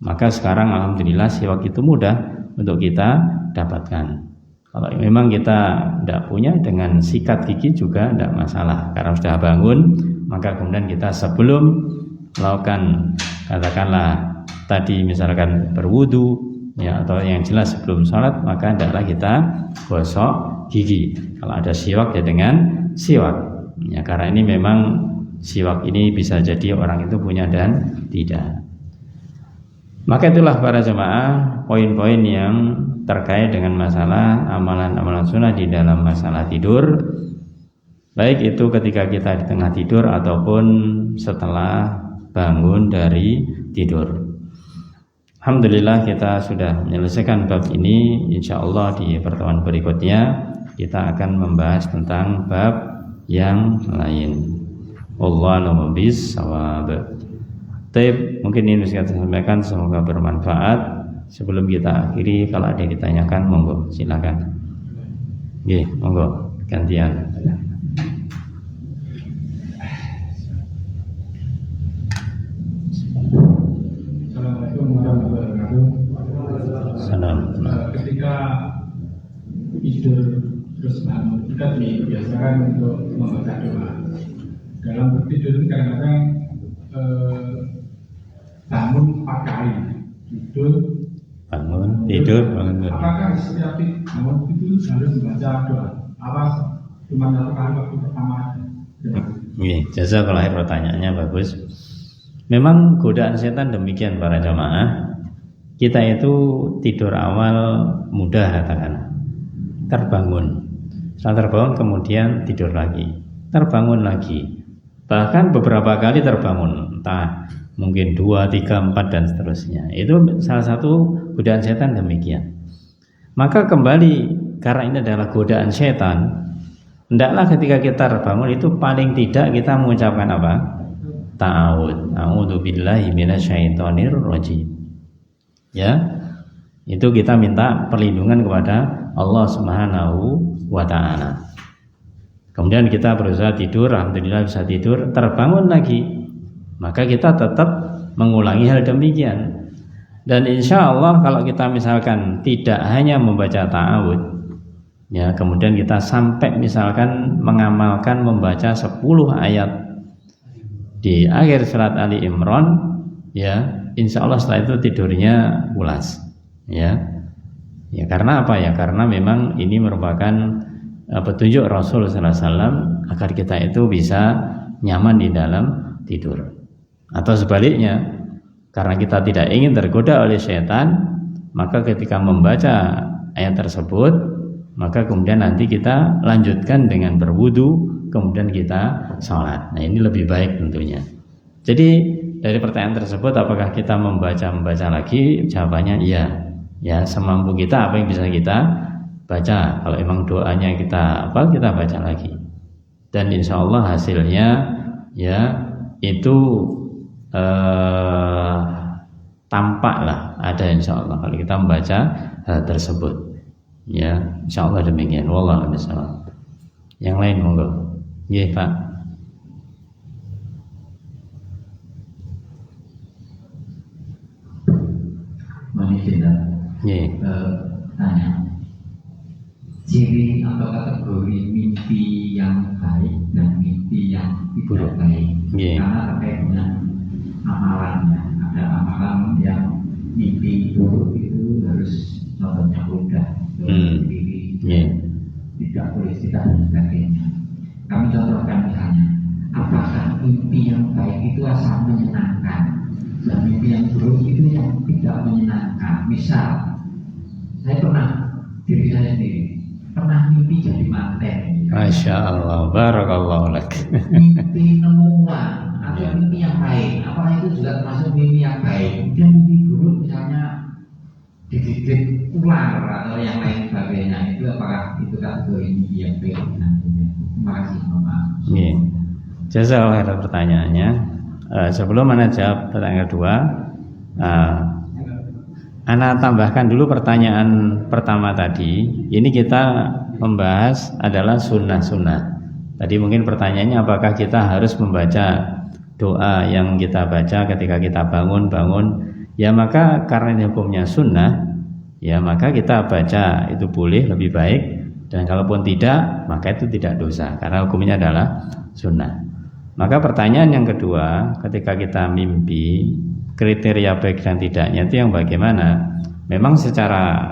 Maka sekarang alhamdulillah siwak itu mudah untuk kita dapatkan. Kalau memang kita tidak punya, dengan sikat gigi juga tidak masalah. Karena sudah bangun, maka kemudian kita sebelum melakukan, katakanlah tadi misalkan berwudu, ya, atau yang jelas sebelum sholat, maka hendaklah kita gosok gigi. Kalau ada siwak, ya dengan siwak. Ya, karena ini memang siwak ini bisa jadi orang itu punya dan tidak. Maka itulah para jemaah poin-poin yang terkait dengan masalah amalan-amalan sunnah di dalam masalah tidur, baik itu ketika kita di tengah tidur ataupun setelah bangun dari tidur. Alhamdulillah kita sudah menyelesaikan bab ini. Insya Allah di pertemuan berikutnya kita akan membahas tentang bab yang lain. Wallahu bissawab. Baik, mungkin ini bisa kita sampaikan, semoga bermanfaat. Sebelum kita akhiri, kalau ada yang ditanyakan, monggo silakan. Nggih, monggo gantian. tidur terus bangun, kita dibiasakan untuk membaca doa. Dalam bertidur itu kadang-kadang bangun 4 kali, tidur, bangun, tidur, bangun. Apakah setiap bangun itu harus membaca doa? Apa cuma 1 kali waktu pertama? Jazakallahu khairan, pertanyaannya bagus. Memang godaan setan demikian para jamaah. Kita itu tidur awal mudah katakan, terbangun, setelah terbangun kemudian tidur lagi, terbangun lagi, bahkan beberapa kali terbangun, entah mungkin 2, 3, 4 dan seterusnya. Itu salah satu godaan setan demikian. Maka kembali, karena ini adalah godaan setan, hendaklah ketika kita terbangun itu paling tidak kita mengucapkan apa? Ta'awud, a'udzubillahi minasyaitonir rajim. Ya, itu kita minta perlindungan kepada Allah Subhanahu wa ta'ala. Kemudian kita berusaha tidur, alhamdulillah bisa tidur, terbangun lagi, maka kita tetap mengulangi hal demikian. Dan insya Allah kalau kita misalkan tidak hanya membaca ta'awud, ya, kemudian kita sampai misalkan mengamalkan membaca 10 ayat di akhir surat Ali Imran, ya, insya Allah setelah itu tidurnya pulas, ya. Ya, karena apa ya? Karena memang ini merupakan petunjuk Rasul sallallahu alaihi wasallam agar kita itu bisa nyaman di dalam tidur. Atau sebaliknya, karena kita tidak ingin tergoda oleh setan, maka ketika membaca ayat tersebut, maka kemudian nanti kita lanjutkan dengan berwudu, kemudian kita sholat. Nah, ini lebih baik tentunya. Jadi dari pertanyaan tersebut, apakah kita membaca lagi? Jawabannya iya. Ya, semampu kita apa yang bisa kita baca. Kalau memang doanya kita hafal, kita baca lagi. Dan insya Allah hasilnya ya itu tampaklah ada insya Allah kalau kita membaca hal tersebut. Ya, insya Allah demikian. Wallahu a'lam. Yang lain monggo. Nggih, Pak. Tanya, ciri atau kategori mimpi yang baik dan mimpi yang tidak baik, karena terkait dengan amalannya. Ada amalan yang mimpi buruk itu harus contohnya udah tidak boleh istirahat dan sebagainya. Kami contohkan misalnya, apakah mimpi yang baik itu asal menyenangkan dan mimpi yang buruk itu yang tidak menyenangkan? Misal, saya pernah, diri saya sendiri pernah mimpi jadi manten. Masya Allah, barakallahu lak. Mimpi nemu uang atau mimpi yang baik, apakah itu juga termasuk mimpi yang baik? Dan mimpi buruk misalnya digigit ular atau yang lain sebagainya, itu apakah itu kategori mimpi yang baik? Terima kasih, Bapak. Jazakallahu khairan pertanyaannya. Sebelum Anda jawab pertanyaan kedua, Ana tambahkan dulu pertanyaan pertama tadi. Ini kita membahas adalah sunnah-sunnah. Tadi mungkin pertanyaannya apakah kita harus membaca doa yang kita baca ketika kita bangun. Ya maka karena ini hukumnya sunnah, ya maka kita baca itu boleh, lebih baik. Dan kalaupun tidak, maka itu tidak dosa karena hukumnya adalah sunnah. Maka pertanyaan yang kedua, ketika kita mimpi, kriteria baik dan tidaknya itu yang bagaimana? Memang secara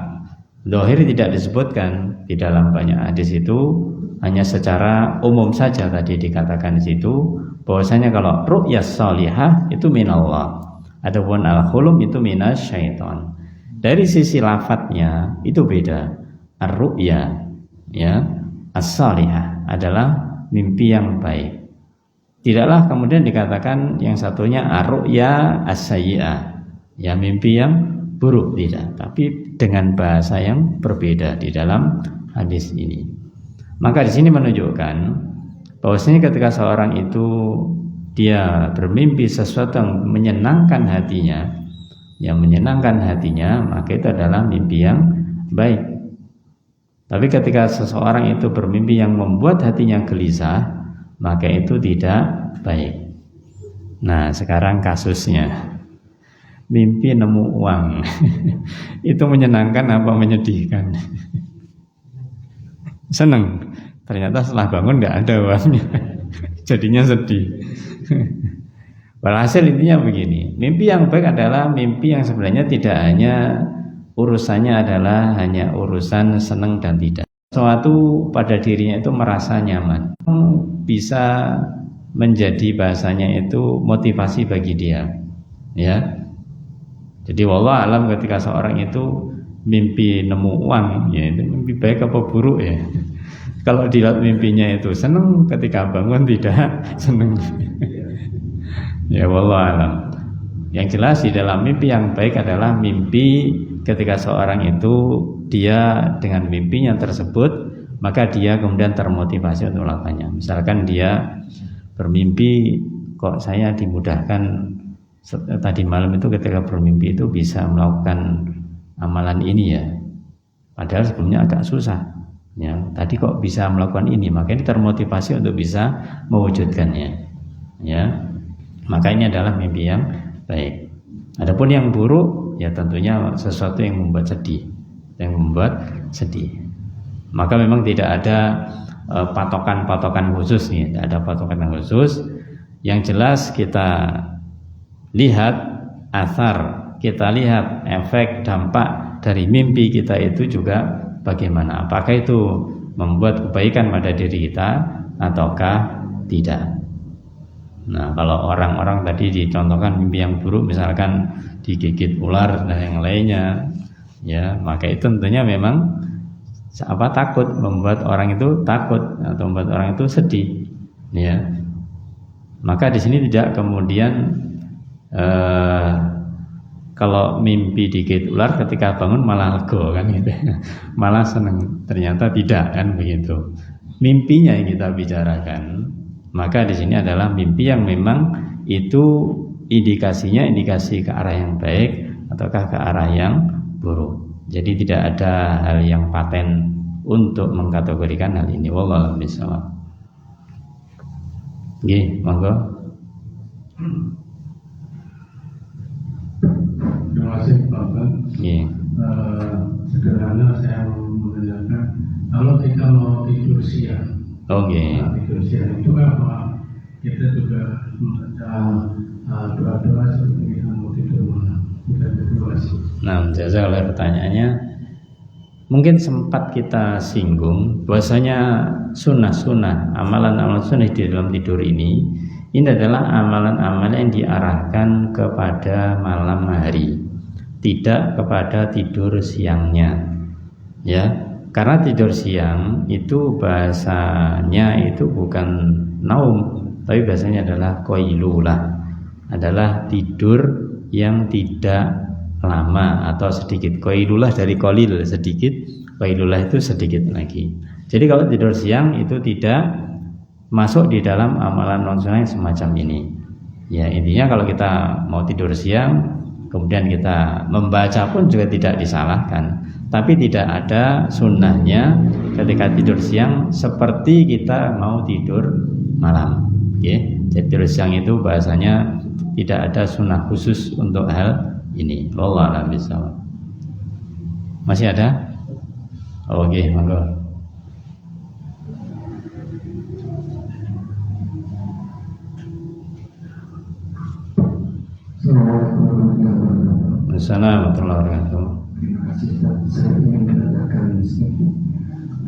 zahir tidak disebutkan di dalam banyak hadis itu, hanya secara umum saja tadi dikatakan di situ bahwasanya kalau ru'yah shalihah itu minallah, adapun al-hulum itu minasyaiton. Dari sisi lafadznya itu beda. Ar-ru'ya ya as-shalihah adalah mimpi yang baik. Tidaklah kemudian dikatakan yang satunya ar-ru'ya as-sayyi'ah, ya mimpi yang buruk, tidak, tapi dengan bahasa yang berbeda di dalam hadis ini. Maka di sini menunjukkan bahwasanya ketika seorang itu dia bermimpi sesuatu yang menyenangkan hatinya, maka itu adalah mimpi yang baik. Tapi ketika seseorang itu bermimpi yang membuat hatinya gelisah, maka itu tidak baik. Nah, sekarang kasusnya mimpi nemu uang itu menyenangkan apa menyedihkan? seneng. Ternyata setelah bangun nggak ada uangnya, jadinya sedih. Walhasil intinya begini, mimpi yang baik adalah mimpi yang sebenarnya tidak hanya urusannya adalah hanya urusan senang dan tidak. Sesuatu pada dirinya itu merasa nyaman, bisa menjadi bahasanya itu motivasi bagi dia, ya. Jadi wallah alam ketika seorang itu mimpi nemu uang, ya itu mimpi baik apa buruk ya. Kalau dilihat mimpinya itu senang, ketika bangun tidak senang. Ya wallah alam. Yang jelas di dalam mimpi yang baik adalah mimpi ketika seorang itu dia dengan mimpinya tersebut maka dia kemudian termotivasi untuk melakukannya. Misalkan dia bermimpi kok saya dimudahkan tadi malam itu ketika bermimpi itu bisa melakukan amalan ini ya. Padahal sebelumnya agak susah. Ya, tadi kok bisa melakukan ini, makanya termotivasi untuk bisa mewujudkannya. Ya. Maka ini adalah mimpi yang baik. Adapun yang buruk, ya tentunya sesuatu yang membuat sedih, Maka memang tidak ada patokan-patokan khusus nih, tidak ada patokan yang khusus. Yang jelas kita lihat asar, kita lihat efek dampak dari mimpi kita itu juga bagaimana. Apakah itu membuat kebaikan pada diri kita ataukah tidak. Nah, kalau orang-orang tadi dicontohkan mimpi yang buruk, misalkan digigit ular dan yang lainnya, ya, maka itu tentunya memang takut, membuat orang itu takut atau membuat orang itu sedih, ya. Maka di sini tidak kemudian kalau mimpi digigit ular ketika bangun malah lega kan gitu, malah senang. Ternyata tidak kan begitu. Mimpinya yang kita bicarakan. Maka di sini adalah mimpi yang memang itu indikasinya indikasi ke arah yang baik ataukah ke arah yang buruk. Jadi tidak ada hal yang paten untuk mengkategorikan hal ini. Wallahu a'lam bishawab. Nggih, monggo. Terima kasih Bapak. Nggih. Sederhana saya menanyakan, kalau kita mau tidur siang, tidur siang itu apa? Kita juga membaca doa-doa seperti kita mau tidur malam. Terima kasih. Nah, jazakallah pertanyaannya. Mungkin sempat kita singgung bahwasanya sunnah-sunnah, amalan-amalan sunnah di dalam tidur ini adalah amalan-amalan yang diarahkan kepada malam hari, tidak kepada tidur siangnya. Ya. Karena tidur siang itu bahasanya itu bukan naum, tapi bahasanya adalah qailulah, adalah tidur yang tidak lama atau sedikit. Qailulah dari qalil sedikit, qailulah itu sedikit lagi. Jadi kalau tidur siang itu tidak masuk di dalam amalan non sunnah yang semacam ini. Ya intinya kalau kita mau tidur siang kemudian kita membaca pun juga tidak disalahkan. Tapi tidak ada sunnahnya ketika tidur siang seperti kita mau tidur malam. Okay? Jadi tidur siang itu bahasanya tidak ada sunnah khusus untuk hal ini. Wallahu a'lam bishawab. Masih ada? Oke, monggo. Assalamualaikum warahmatullahi wabarakatuh. Terima kasih Ustaz. Saya ingin menanyakan sedikit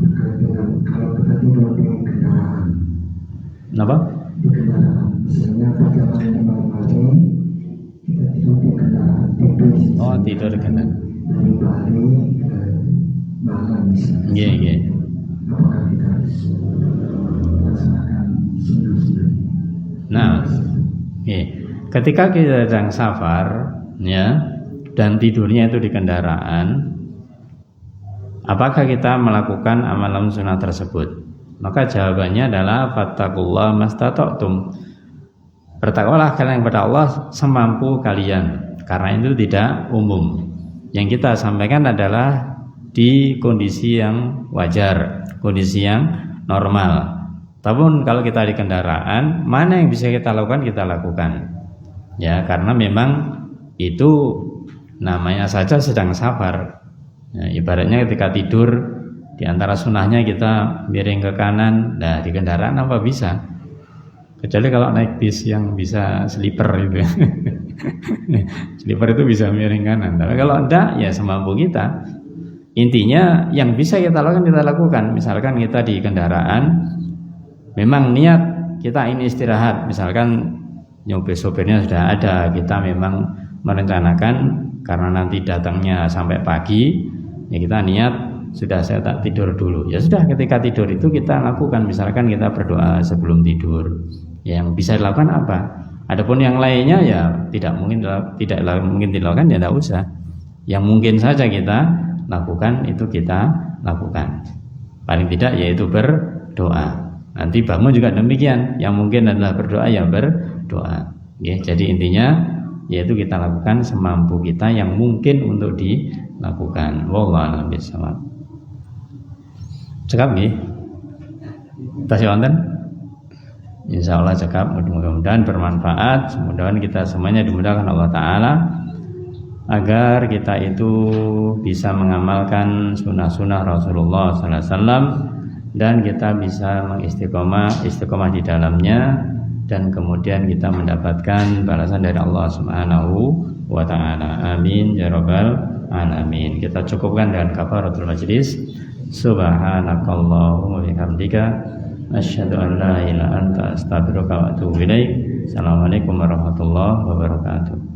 terkait dengan kalau kita tidur di kendaraan. Kenapa? Di kendaraan, misalnya perjalanan di malam hari, kita tidur di kendaraan, Tidur di kendaraan. dari Bali ke Malang misalnya. Iya. Apakah kita harus melaksanakan sunnah-sunnah? Nah, ketika kita sedang safar, ya. Dan tidurnya itu di kendaraan, apakah kita melakukan amalan sunnah tersebut? Maka jawabannya adalah fattaqullaha mastata'tum. Bertakwalah kalian kepada Allah semampu kalian. Karena itu tidak umum. Yang kita sampaikan adalah di kondisi yang wajar, kondisi yang normal. Tapi kalau kita di kendaraan, mana yang bisa kita lakukan, kita lakukan. Ya, karena memang itu namanya saja sedang safar. Ya, ibaratnya ketika tidur Di antara sunnahnya kita miring ke kanan. Nah, di kendaraan apa bisa? Kecuali kalau naik bis yang bisa sleeper gitu. Sleeper itu bisa miring kanan. Tapi kalau enggak, ya semampu kita. Intinya yang bisa kita lakukan. Misalkan kita di kendaraan, memang niat kita ini istirahat. Misalkan sopirnya sudah ada, kita memang merencanakan karena nanti datangnya sampai pagi, ya kita niat sudah saya tak tidur dulu. Ya sudah, ketika tidur itu kita lakukan, misalkan kita berdoa sebelum tidur. Yang bisa dilakukan apa? Adapun yang lainnya ya tidak mungkin dilakukan, ya tidak usah. Yang mungkin saja kita lakukan itu kita lakukan. Paling tidak yaitu berdoa. Nanti bangun juga demikian. Yang mungkin adalah berdoa, ya berdoa. Ya, jadi intinya yaitu kita lakukan semampu kita yang mungkin untuk dilakukan. Wallahu a'lam bishawab. Cekap nggih? Tasih wonten? Insyaallah cekap, mudah-mudahan bermanfaat. Mudah-mudahan kita semuanya dimudahkan Allah Ta'ala agar kita itu bisa mengamalkan sunnah-sunnah Rasulullah SAW dan kita bisa istiqomah di dalamnya, dan kemudian kita mendapatkan balasan dari Allah Subhanahu wa Ta'ala. Amin ya rabbal alamin. Kita cukupkan dengan kafaratul majlis. Subhanakallahumma wa bihamdika asyhadu an la ilaha illa anta astaghfiruka wa atubu ilaik. Assalamualaikum warahmatullahi wabarakatuh.